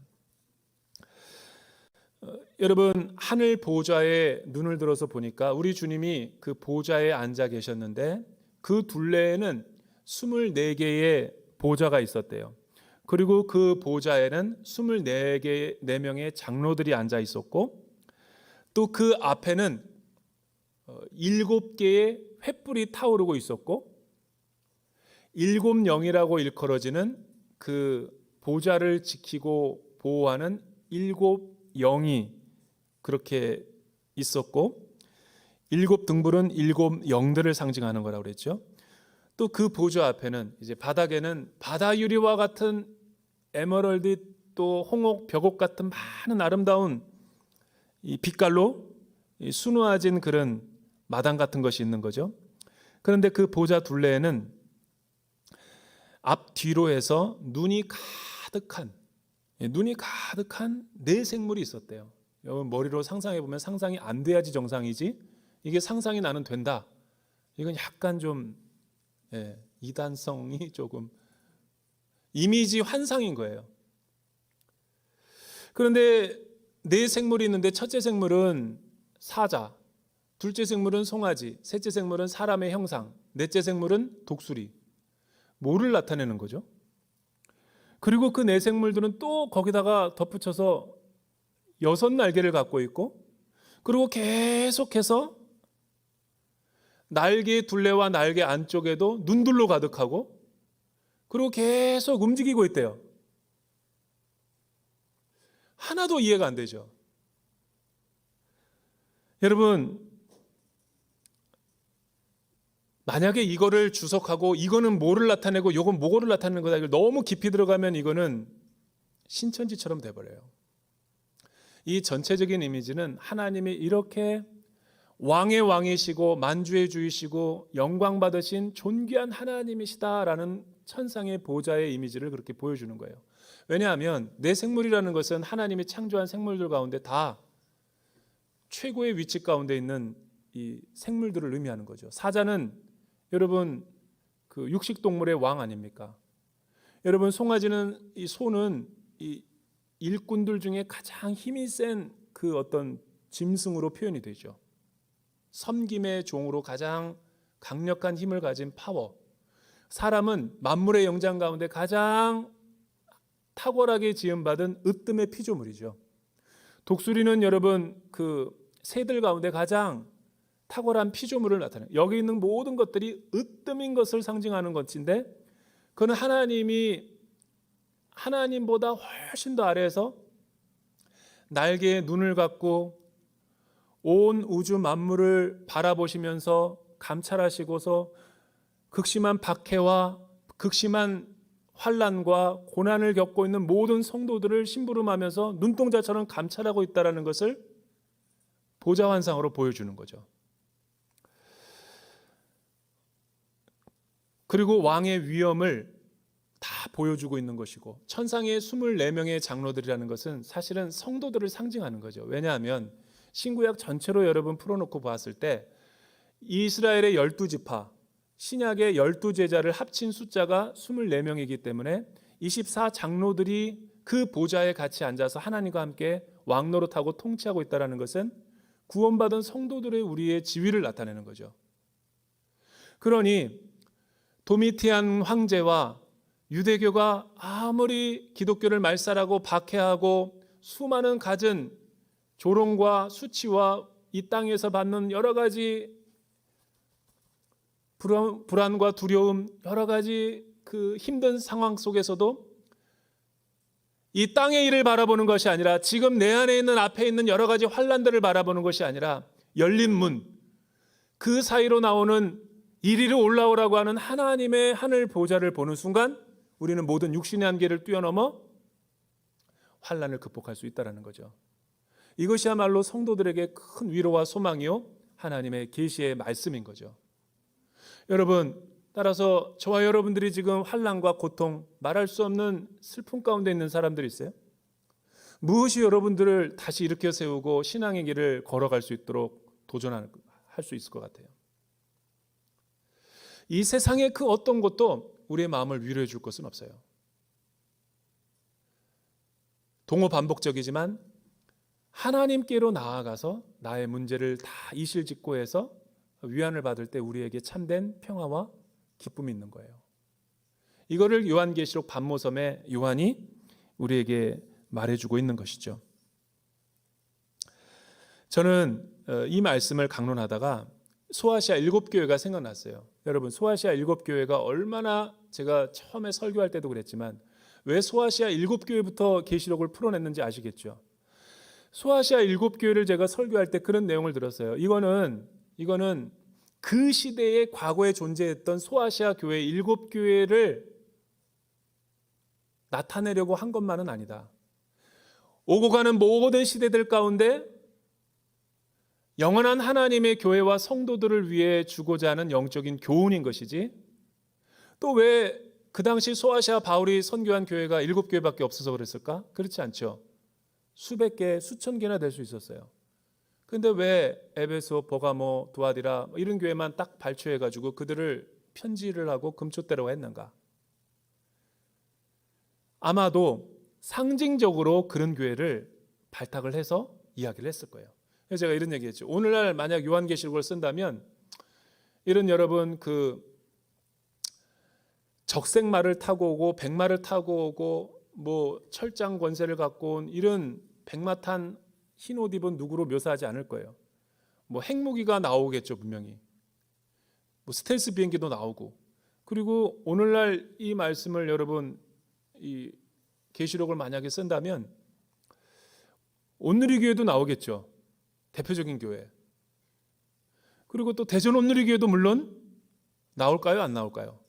여러분, 하늘 보좌에 눈을 들어서 보니까 우리 주님이 그 보좌에 앉아 계셨는데 그 둘레에는 24개의 보좌가 있었대요. 그리고 그 보좌에는 24명의 장로들이 앉아 있었고 또 그 앞에는 7개의 횃불이 타오르고 있었고 7 영이라고 일컬어지는 그 보좌를 지키고 보호하는 7 영이 그렇게 있었고 7 등불은 7 영들을 상징하는 거라고 그랬죠. 또 그 보좌 앞에는 이제 바닥에는 바다 유리와 같은 에메랄드 또 홍옥, 벽옥 같은 많은 아름다운 이 빛깔로 수놓아진 그런 마당 같은 것이 있는 거죠. 그런데 그 보좌 둘레에는 앞뒤로 해서 눈이 가득한 4 생물이 있었대요. 여러분 머리로 상상해 보면 상상이 안 돼야지 정상이지 이게 상상이 나는 된다. 이건 약간 좀 이단성이 조금 이미지 환상인 거예요. 그런데 4 생물이 있는데 첫째 생물은 사자, 둘째 생물은 송아지, 셋째 생물은 사람의 형상, 넷째 생물은 독수리. 뭐를 나타내는 거죠? 그리고 그 4 생물들은 또 거기다가 덧붙여서 6 날개를 갖고 있고 그리고 계속해서 날개 둘레와 날개 안쪽에도 눈들로 가득하고 그리고 계속 움직이고 있대요. 하나도 이해가 안 되죠. 여러분, 만약에 이거를 주석하고 이거는 뭐를 나타내고 이건 뭐를 나타내는 거다 이걸 너무 깊이 들어가면 이거는 신천지처럼 돼버려요. 이 전체적인 이미지는 하나님이 이렇게 왕의 왕이시고 만주의 주이시고 영광 받으신 존귀한 하나님이시다라는 천상의 보좌의 이미지를 그렇게 보여주는 거예요. 왜냐하면 내 생물이라는 것은 하나님이 창조한 생물들 가운데 다 최고의 위치 가운데 있는 이 생물들을 의미하는 거죠. 사자는 여러분 그 육식 동물의 왕 아닙니까? 여러분 송아지는 이 소는 이 일꾼들 중에 가장 힘이 센 그 어떤 짐승으로 표현이 되죠. 섬김의 종으로 가장 강력한 힘을 가진 파워. 사람은 만물의 영장 가운데 가장 탁월하게 지음받은 으뜸의 피조물이죠. 독수리는 여러분 그 새들 가운데 가장 탁월한 피조물을 나타내요. 여기 있는 모든 것들이 으뜸인 것을 상징하는 것인데 그는 하나님보다 훨씬 더 아래에서 날개에 눈을 갖고 온 우주 만물을 바라보시면서 감찰하시고서 극심한 박해와 극심한 환난과 고난을 겪고 있는 모든 성도들을 심부름하면서 눈동자처럼 감찰하고 있다는 것을 보좌 환상으로 보여주는 거죠. 그리고 왕의 위엄을 다 보여주고 있는 것이고 천상의 24명의 장로들이라는 것은 사실은 성도들을 상징하는 거죠. 왜냐하면 신구약 전체로 여러분 풀어놓고 봤을 때 이스라엘의 12지파 신약의 12제자를 합친 숫자가 24명이기 때문에 24장로들이 그 보좌에 같이 앉아서 하나님과 함께 왕노릇하고 통치하고 있다는 것은 구원받은 성도들의 우리의 지위를 나타내는 거죠. 그러니 도미티안 황제와 유대교가 아무리 기독교를 말살하고 박해하고 수많은 갖은 조롱과 수치와 이 땅에서 받는 여러 가지 불안과 두려움, 여러 가지 그 힘든 상황 속에서도 이 땅의 일을 바라보는 것이 아니라 지금 내 안에 있는 앞에 있는 여러 가지 환란들을 바라보는 것이 아니라 열린 문, 그 사이로 나오는 이리로 올라오라고 하는 하나님의 하늘 보좌를 보는 순간 우리는 모든 육신의 한계를 뛰어넘어 환란을 극복할 수 있다는 거죠. 이것이야말로 성도들에게 큰 위로와 소망이요 하나님의 계시의 말씀인 거죠. 여러분, 따라서 저와 여러분들이 지금 환난과 고통, 말할 수 없는 슬픔 가운데 있는 사람들이 있어요? 무엇이 여러분들을 다시 일으켜 세우고 신앙의 길을 걸어갈 수 있도록 도전할 수 있을 것 같아요? 이 세상의 그 어떤 것도 우리의 마음을 위로해 줄 것은 없어요. 동호반복적이지만 하나님께로 나아가서 나의 문제를 다 이실직고해서 위안을 받을 때 우리에게 참된 평화와 기쁨이 있는 거예요. 이거를 요한계시록 반모섬에 요한이 우리에게 말해주고 있는 것이죠. 저는 이 말씀을 강론하다가 소아시아 7교회가 생각났어요. 여러분, 소아시아 7교회가 얼마나, 제가 처음에 설교할 때도 그랬지만 왜 소아시아 7교회부터 계시록을 풀어냈는지 아시겠죠? 소아시아 7교회를 제가 설교할 때 그런 내용을 들었어요. 이거는 그 시대에 과거에 존재했던 소아시아 교회 7교회를 나타내려고 한 것만은 아니다. 오고 가는 모든 시대들 가운데 영원한 하나님의 교회와 성도들을 위해 주고자 하는 영적인 교훈인 것이지, 또 왜 그 당시 소아시아 바울이 선교한 교회가 7교회밖에 없어서 그랬을까? 그렇지 않죠. 수백 개, 수천 개나 될 수 있었어요. 근데 왜 에베소, 버가모, 두아디라 이런 교회만 딱 발췌해가지고 그들을 편지를 하고 금초대라고 했는가? 아마도 상징적으로 그런 교회를 발탁을 해서 이야기를 했을 거예요. 그래서 제가 이런 얘기했죠. 오늘날 만약 요한계시록을 쓴다면 이런 여러분 그 적색말을 타고 오고 백마를 타고 오고 뭐 철장 권세를 갖고 온 이런 백마탄 흰 옷 입은 누구로 묘사하지 않을 거예요. 뭐 핵무기가 나오겠죠, 분명히. 뭐 스텔스 비행기도 나오고. 그리고 오늘날 이 말씀을 여러분 이 계시록을 만약에 쓴다면 온누리 교회도 나오겠죠. 대표적인 교회. 그리고 또 대전 온누리 교회도 물론 나올까요, 안 나올까요?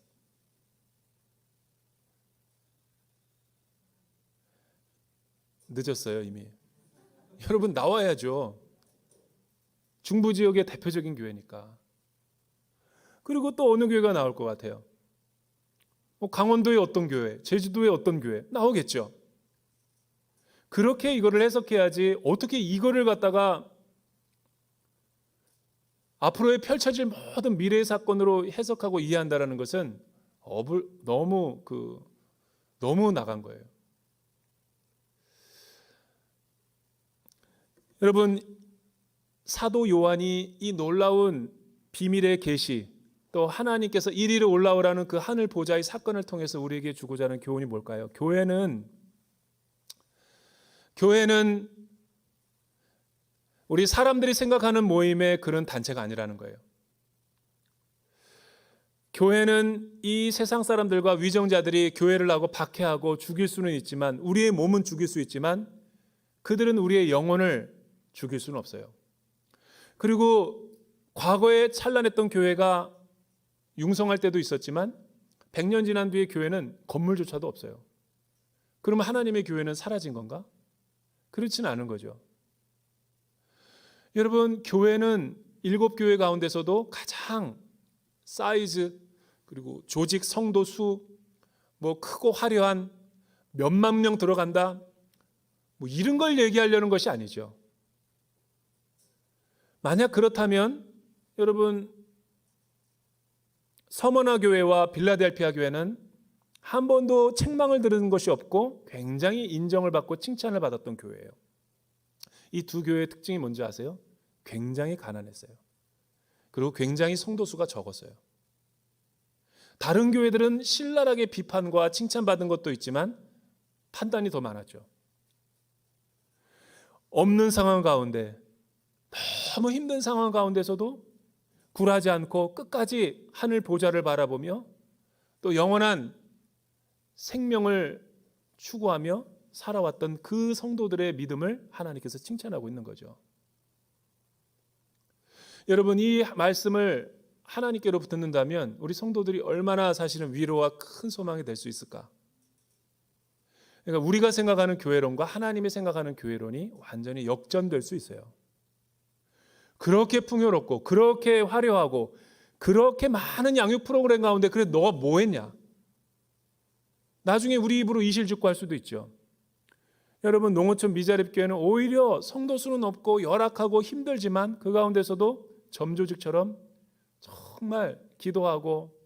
늦었어요, 이미. 여러분 나와야죠. 중부 지역의 대표적인 교회니까. 그리고 또 어느 교회가 나올 것 같아요? 강원도의 어떤 교회, 제주도의 어떤 교회 나오겠죠. 그렇게 이거를 해석해야지 어떻게 이거를 갖다가 앞으로의 펼쳐질 모든 미래의 사건으로 해석하고 이해한다는 것은 너무 나간 거예요. 여러분, 사도 요한이 이 놀라운 비밀의 계시, 또 하나님께서 이리로 올라오라는 그 하늘 보좌의 사건을 통해서 우리에게 주고자 하는 교훈이 뭘까요? 교회는 우리 사람들이 생각하는 모임의 그런 단체가 아니라는 거예요. 교회는 이 세상 사람들과 위정자들이 교회를 하고 박해하고 죽일 수는 있지만, 우리의 몸은 죽일 수 있지만 그들은 우리의 영혼을 죽일 수는 없어요. 그리고 과거에 찬란했던 교회가 융성할 때도 있었지만 100년 지난 뒤에 교회는 건물조차도 없어요. 그러면 하나님의 교회는 사라진 건가? 그렇지는 않은 거죠. 여러분, 교회는 7교회 가운데서도 가장 사이즈, 그리고 조직 성도 수, 뭐 크고 화려한 몇만 명 들어간다, 뭐 이런 걸 얘기하려는 것이 아니죠. 만약 그렇다면 여러분, 서머나 교회와 빌라델피아 교회는 한 번도 책망을 들은 것이 없고 굉장히 인정을 받고 칭찬을 받았던 교회예요. 이 두 교회의 특징이 뭔지 아세요? 굉장히 가난했어요. 그리고 굉장히 성도 수가 적었어요. 다른 교회들은 신랄하게 비판과 칭찬받은 것도 있지만 판단이 더 많았죠. 없는 상황 가운데, 너무 힘든 상황 가운데서도 굴하지 않고 끝까지 하늘 보좌를 바라보며 또 영원한 생명을 추구하며 살아왔던 그 성도들의 믿음을 하나님께서 칭찬하고 있는 거죠. 여러분, 이 말씀을 하나님께로부터 듣는다면 우리 성도들이 얼마나 사실은 위로와 큰 소망이 될 수 있을까? 그러니까 우리가 생각하는 교회론과 하나님이 생각하는 교회론이 완전히 역전될 수 있어요. 그렇게 풍요롭고 그렇게 화려하고 그렇게 많은 양육 프로그램 가운데 그래 너가 뭐 했냐? 나중에 우리 입으로 이실직고할 수도 있죠. 여러분, 농어촌 미자립교회는 오히려 성도 수는 없고 열악하고 힘들지만 그 가운데서도 점조직처럼 정말 기도하고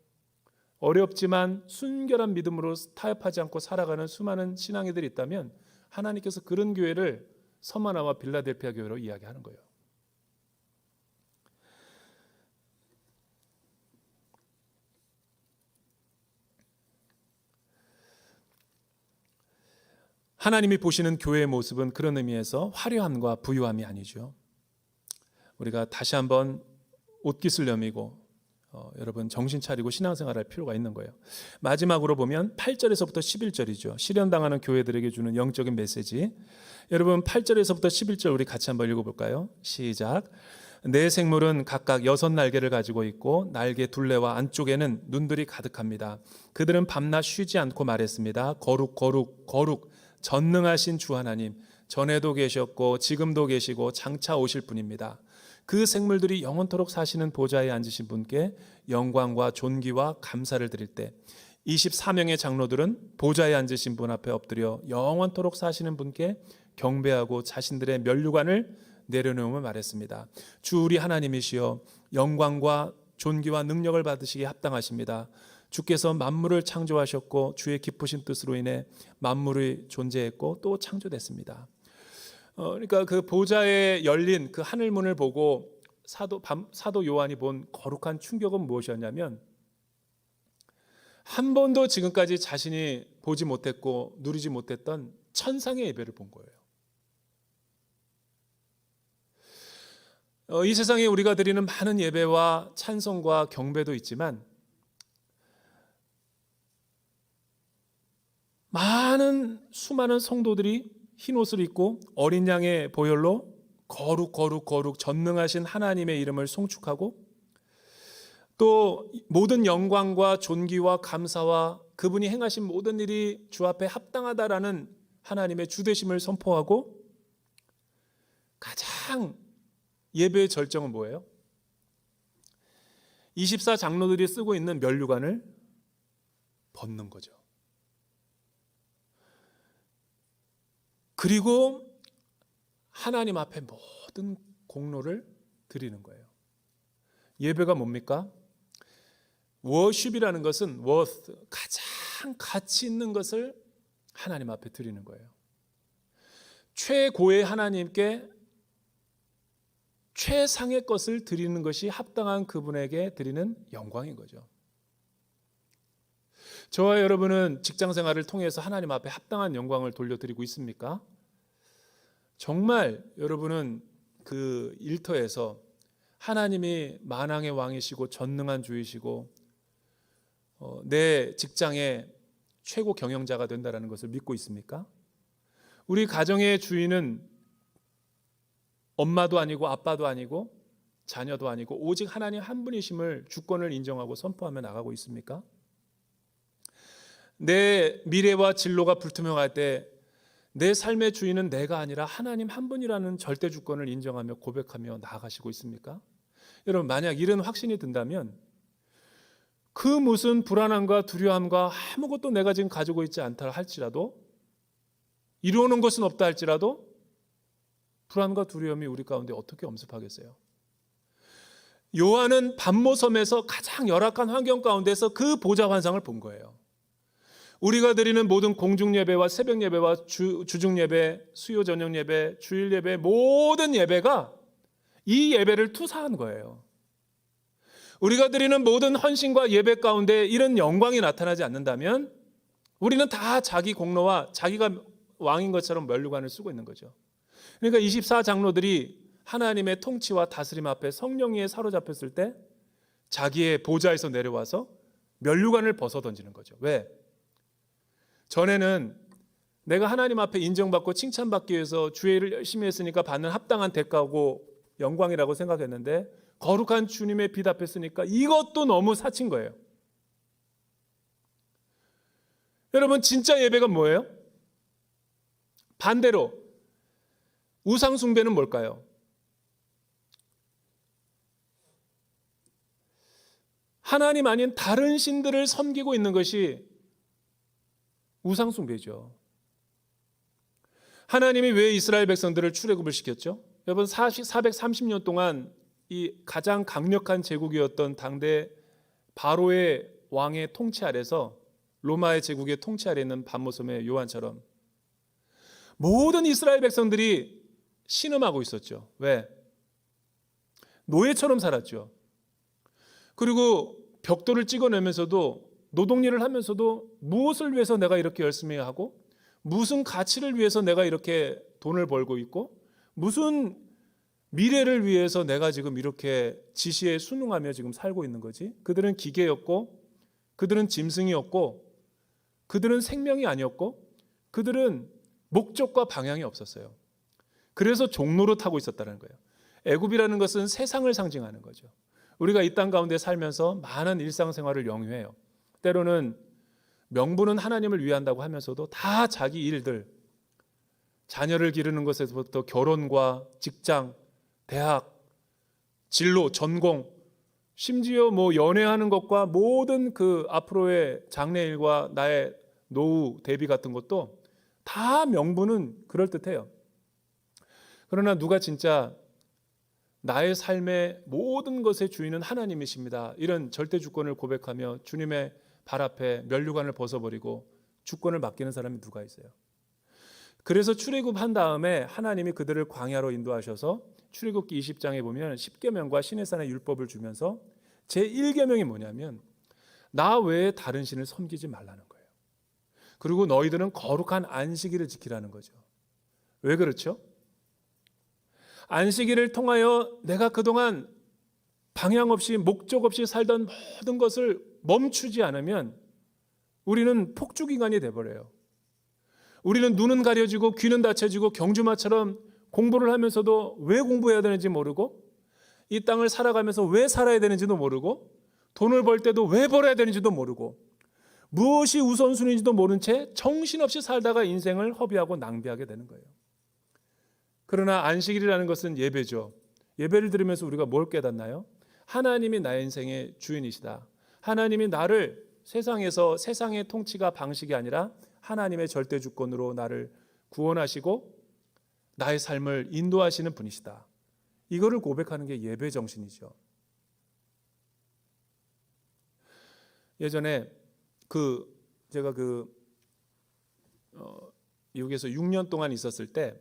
어렵지만 순결한 믿음으로 타협하지 않고 살아가는 수많은 신앙이들이 있다면 하나님께서 그런 교회를 서머나와 빌라델피아 교회로 이야기하는 거예요. 하나님이 보시는 교회의 모습은 그런 의미에서 화려함과 부유함이 아니죠. 우리가 다시 한번 옷깃을 여미고 여러분 정신 차리고 신앙생활할 필요가 있는 거예요. 마지막으로 보면 8절에서부터 11절이죠. 실현당하는 교회들에게 주는 영적인 메시지. 여러분 8절에서부터 11절 우리 같이 한번 읽어볼까요? 시작. 내 생물은 각각 6날개를 가지고 있고 날개 둘레와 안쪽에는 눈들이 가득합니다. 그들은 밤낮 쉬지 않고 말했습니다. 거룩 거룩 거룩 전능하신 주 하나님, 전에도 계셨고 지금도 계시고 장차 오실 분입니다. 그 생물들이 영원토록 사시는 보좌에 앉으신 분께 영광과 존귀와 감사를 드릴 때 24명의 장로들은 보좌에 앉으신 분 앞에 엎드려 영원토록 사시는 분께 경배하고 자신들의 면류관을 내려놓으며 말했습니다. 주 우리 하나님이시여, 영광과 존귀와 능력을 받으시기에 합당하십니다. 주께서 만물을 창조하셨고 주의 깊으신 뜻으로 인해 만물이 존재했고 또 창조됐습니다. 그러니까 그 보좌에 열린 그 하늘 문을 보고 사도 요한이 본 거룩한 충격은 무엇이었냐면 한 번도 지금까지 자신이 보지 못했고 누리지 못했던 천상의 예배를 본 거예요. 이 세상에 우리가 드리는 많은 예배와 찬송과 경배도 있지만 수많은 성도들이 흰 옷을 입고 어린 양의 보혈로 거룩 거룩 거룩 전능하신 하나님의 이름을 송축하고 또 모든 영광과 존귀와 감사와 그분이 행하신 모든 일이 주 앞에 합당하다라는 하나님의 주되심을 선포하고 가장 예배의 절정은 뭐예요? 24장로들이 쓰고 있는 면류관을 벗는 거죠. 그리고 하나님 앞에 모든 공로를 드리는 거예요. 예배가 뭡니까? 워십이라는 것은 worth, 가장 가치 있는 것을 하나님 앞에 드리는 거예요. 최고의 하나님께 최상의 것을 드리는 것이 합당한 그분에게 드리는 영광인 거죠. 저와 여러분은 직장 생활을 통해서 하나님 앞에 합당한 영광을 돌려드리고 있습니까? 정말 여러분은 그 일터에서 하나님이 만왕의 왕이시고 전능한 주이시고 내 직장의 최고 경영자가 된다는 것을 믿고 있습니까? 우리 가정의 주인은 엄마도 아니고 아빠도 아니고 자녀도 아니고 오직 하나님 한 분이심을 주권을 인정하고 선포하며 나가고 있습니까? 내 미래와 진로가 불투명할 때 내 삶의 주인은 내가 아니라 하나님 한 분이라는 절대 주권을 인정하며 고백하며 나아가시고 있습니까? 여러분, 만약 이런 확신이 든다면 그 무슨 불안함과 두려움과 아무것도 내가 지금 가지고 있지 않다 할지라도 이루어놓은 것은 없다 할지라도 불안과 두려움이 우리 가운데 어떻게 엄습하겠어요? 요한은 반모섬에서 가장 열악한 환경 가운데서 그 보좌 환상을 본 거예요. 우리가 드리는 모든 공중 예배와 새벽 예배와 주중 예배, 수요 저녁 예배, 주일 예배, 모든 예배가 이 예배를 투사한 거예요. 우리가 드리는 모든 헌신과 예배 가운데 이런 영광이 나타나지 않는다면 우리는 다 자기 공로와 자기가 왕인 것처럼 면류관을 쓰고 있는 거죠. 그러니까 24장로들이 하나님의 통치와 다스림 앞에 성령에 사로잡혔을 때 자기의 보좌에서 내려와서 면류관을 벗어 던지는 거죠. 왜? 전에는 내가 하나님 앞에 인정받고 칭찬받기 위해서 주의 일을 열심히 했으니까 받는 합당한 대가고 영광이라고 생각했는데 거룩한 주님의 빛 앞에 쓰니까 이것도 너무 사친 거예요. 여러분, 진짜 예배가 뭐예요? 반대로 우상 숭배는 뭘까요? 하나님 아닌 다른 신들을 섬기고 있는 것이 우상 숭배죠. 하나님이 왜 이스라엘 백성들을 출애굽을 시켰죠? 여러분, 430년 동안 이 가장 강력한 제국이었던 당대 바로의 왕의 통치 아래서 로마의 제국의 통치 아래 있는 반모섬의 요한처럼 모든 이스라엘 백성들이 신음하고 있었죠. 왜? 노예처럼 살았죠. 그리고 벽돌을 찍어내면서도 노동일을 하면서도 무엇을 위해서 내가 이렇게 열심히 하고 무슨 가치를 위해서 내가 이렇게 돈을 벌고 있고 무슨 미래를 위해서 내가 지금 이렇게 지시에 순응하며 지금 살고 있는 거지? 그들은 기계였고 그들은 짐승이었고 그들은 생명이 아니었고 그들은 목적과 방향이 없었어요. 그래서 종로로 타고 있었다는 거예요. 애굽이라는 것은 세상을 상징하는 거죠. 우리가 이 땅 가운데 살면서 많은 일상생활을 영위해요. 때로는 명분은 하나님을 위한다고 하면서도 다 자기 일들, 자녀를 기르는 것에서부터 결혼과 직장, 대학, 진로, 전공, 심지어 뭐 연애하는 것과 모든 그 앞으로의 장래일과 나의 노후 대비 같은 것도 다 명분은 그럴듯해요. 그러나 누가 진짜 나의 삶의 모든 것의 주인은 하나님이십니다, 이런 절대 주권을 고백하며 주님의 발 앞에 면류관을 벗어버리고 주권을 맡기는 사람이 누가 있어요? 그래서 출애굽한 다음에 하나님이 그들을 광야로 인도하셔서 출애굽기 20장에 보면 10계명과 시내산의 율법을 주면서 제1계명이 뭐냐면 나 외에 다른 신을 섬기지 말라는 거예요. 그리고 너희들은 거룩한 안식일을 지키라는 거죠. 왜 그렇죠? 안식일을 통하여 내가 그동안 방향 없이 목적 없이 살던 모든 것을 멈추지 않으면 우리는 폭주기관이 돼버려요. 우리는 눈은 가려지고 귀는 닫혀지고 경주마처럼 공부를 하면서도 왜 공부해야 되는지 모르고 이 땅을 살아가면서 왜 살아야 되는지도 모르고 돈을 벌 때도 왜 벌어야 되는지도 모르고 무엇이 우선순위인지도 모른 채 정신없이 살다가 인생을 허비하고 낭비하게 되는 거예요. 그러나 안식일이라는 것은 예배죠. 예배를 들으면서 우리가 뭘 깨닫나요? 하나님이 나의 인생의 주인이시다. 하나님이 나를 세상에서 세상의 통치가 방식이 아니라 하나님의 절대 주권으로 나를 구원하시고 나의 삶을 인도하시는 분이시다. 이거를 고백하는 게 예배 정신이죠. 예전에 제가 미국에서 6년 동안 있었을 때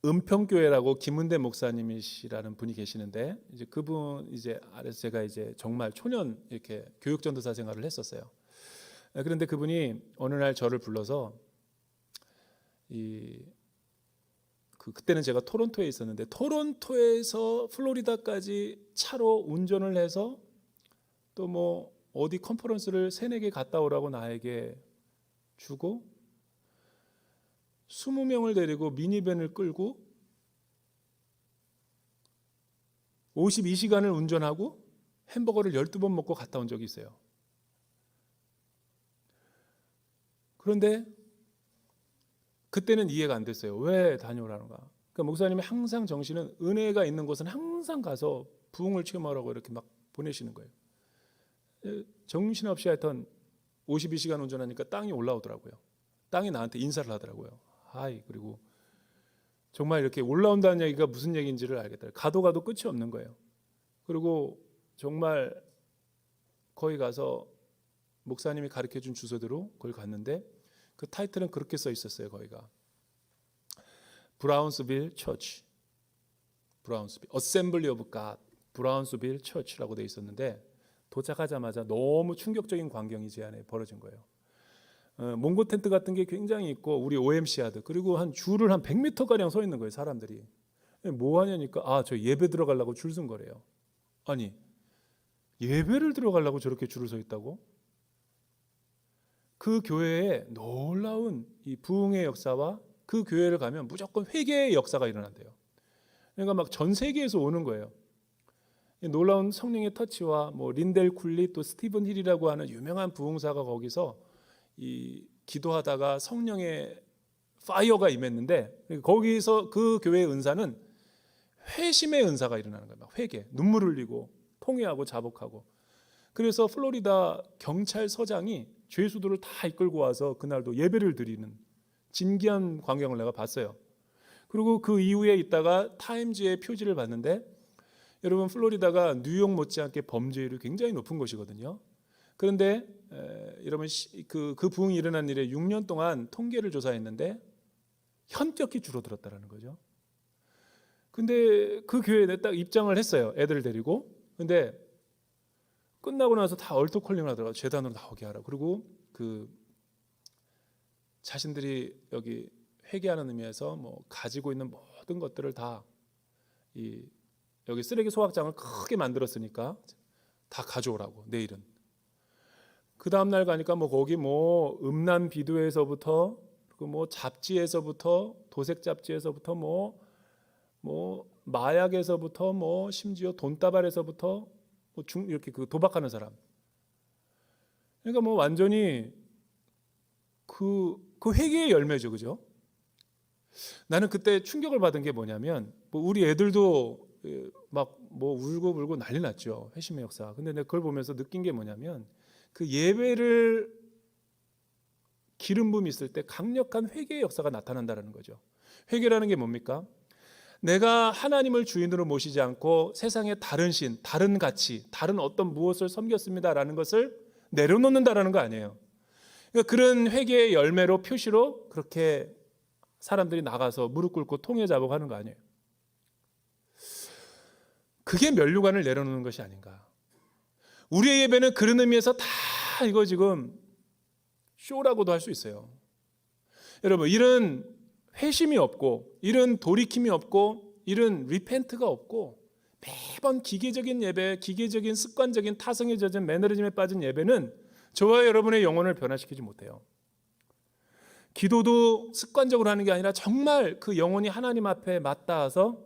은평교회라고 김은대 목사님이시라는 분이 계시는데 이제 그분 아래서 제가 정말 초년 이렇게 교육전도사 생활을 했었어요. 그런데 그분이 어느 날 저를 불러서 그때는 제가 토론토에 있었는데 토론토에서 플로리다까지 차로 운전을 해서 또 뭐 어디 컨퍼런스를 3-4개 갔다 오라고 나에게 주고 20명을 데리고 미니밴을 끌고 52시간을 운전하고 햄버거를 12번 먹고 갔다 온 적이 있어요. 그런데 그때는 이해가 안 됐어요. 왜 다녀오라는가? 그러니까 목사님이 항상 정신은 은혜가 있는 곳은 항상 가서 부흥을 체험하라고 이렇게 막 보내시는 거예요. 정신없이 하여튼 52시간 운전하니까 땅이 올라오더라고요. 땅이 나한테 인사를 하더라고요. 하이. 그리고 정말 이렇게 올라온다는 얘기가 무슨 얘기인지를 알겠다. 가도 끝이 없는 거예요. 그리고 정말 거기 가서 목사님이 가르쳐준 주소대로 그걸 갔는데 그 타이틀은 그렇게 써 있었어요. 거기가 브라운스빌 처치, 브라운스빌 어셈블리 오브 갓 브라운스빌 처치라고 돼 있었는데 도착하자마자 너무 충격적인 광경이 제 안에 벌어진 거예요. 몽고 텐트 같은 게 굉장히 있고 우리 OMC 하드 그리고 한 줄을 한 100m 가량 서 있는 거예요. 사람들이 뭐 하냐니까 저 예배 들어가려고 줄 쓴 거래요. 아니 예배를 들어가려고 저렇게 줄을 서 있다고? 그 교회에 놀라운 이 부흥의 역사와 그 교회를 가면 무조건 회개의 역사가 일어난대요. 그러니까 막 전 세계에서 오는 거예요. 놀라운 성령의 터치와 뭐 린델 쿨리 또 스티븐 힐이라고 하는 유명한 부흥사가 거기서 이 기도하다가 성령의 파이어가 임했는데 거기서 그 교회의 은사는 회심의 은사가 일어나는 거예요. 막 회개, 눈물 흘리고 통회하고 자복하고. 그래서 플로리다 경찰서장이 죄수들을 다 이끌고 와서 그날도 예배를 드리는 진기한 광경을 내가 봤어요. 그리고 그 이후에 있다가 타임즈의 표지를 봤는데 여러분 플로리다가 뉴욕 못지않게 범죄율이 굉장히 높은 곳이거든요. 그런데 여러분 그 부흥이 일어난 일에 6년 동안 통계를 조사했는데 현격히 줄어들었다는 거죠. 근데 그 교회에 딱 입장을 했어요. 애들 데리고. 근데 끝나고 나서 다 얼토콜링을 하더라고요. 재단으로 나오게 하라. 그리고 그 자신들이 여기 회개하는 의미에서 뭐 가지고 있는 모든 것들을 다 이 여기 쓰레기 소각장을 크게 만들었으니까 다 가져오라고. 내일은. 그 다음 날 가니까 뭐 거기 뭐 음란 비디오에서부터 그리고 뭐 잡지에서부터 도색 잡지에서부터 뭐 마약에서부터 뭐 심지어 돈다발에서부터 뭐 이렇게 그 도박하는 사람. 그러니까 뭐 완전히 그 회개의 열매죠, 그죠? 나는 그때 충격을 받은 게 뭐냐면 뭐 우리 애들도 막 뭐 울고 불고 난리 났죠. 회심의 역사. 근데 내가 그걸 보면서 느낀 게 뭐냐면 그 예배를 기름 부음이 있을 때 강력한 회개의 역사가 나타난다는 거죠. 회개라는 게 뭡니까? 내가 하나님을 주인으로 모시지 않고 세상의 다른 신, 다른 가치, 다른 어떤 무엇을 섬겼습니다라는 것을 내려놓는다라는 거 아니에요. 그러니까 그런 회개의 열매로 표시로 그렇게 사람들이 나가서 무릎 꿇고 통회 자복하는 거 아니에요. 그게 면류관을 내려놓는 것이 아닌가. 우리의 예배는 그런 의미에서 다 이거 지금 쇼라고도 할 수 있어요. 여러분 이런 회심이 없고 이런 돌이킴이 없고 이런 리펜트가 없고 매번 기계적인 예배, 기계적인 습관적인 타성에 젖은 매너리즘에 빠진 예배는 저와 여러분의 영혼을 변화시키지 못해요. 기도도 습관적으로 하는 게 아니라 정말 그 영혼이 하나님 앞에 맞닿아서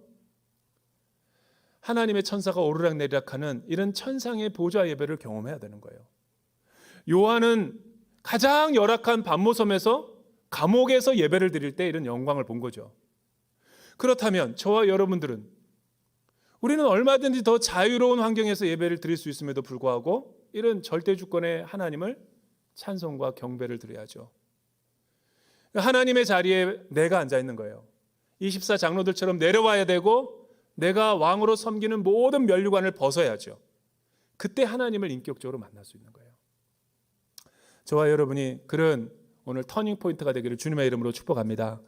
하나님의 천사가 오르락내리락하는 이런 천상의 보좌 예배를 경험해야 되는 거예요. 요한은 가장 열악한 반모섬에서 감옥에서 예배를 드릴 때 이런 영광을 본 거죠. 그렇다면 저와 여러분들은 우리는 얼마든지 더 자유로운 환경에서 예배를 드릴 수 있음에도 불구하고 이런 절대주권의 하나님을 찬송과 경배를 드려야죠. 하나님의 자리에 내가 앉아 있는 거예요. 24 장로들처럼 내려와야 되고 내가 왕으로 섬기는 모든 면류관을 벗어야죠. 그때 하나님을 인격적으로 만날 수 있는 거예요. 저와 여러분이 그런 오늘 터닝 포인트가 되기를 주님의 이름으로 축복합니다.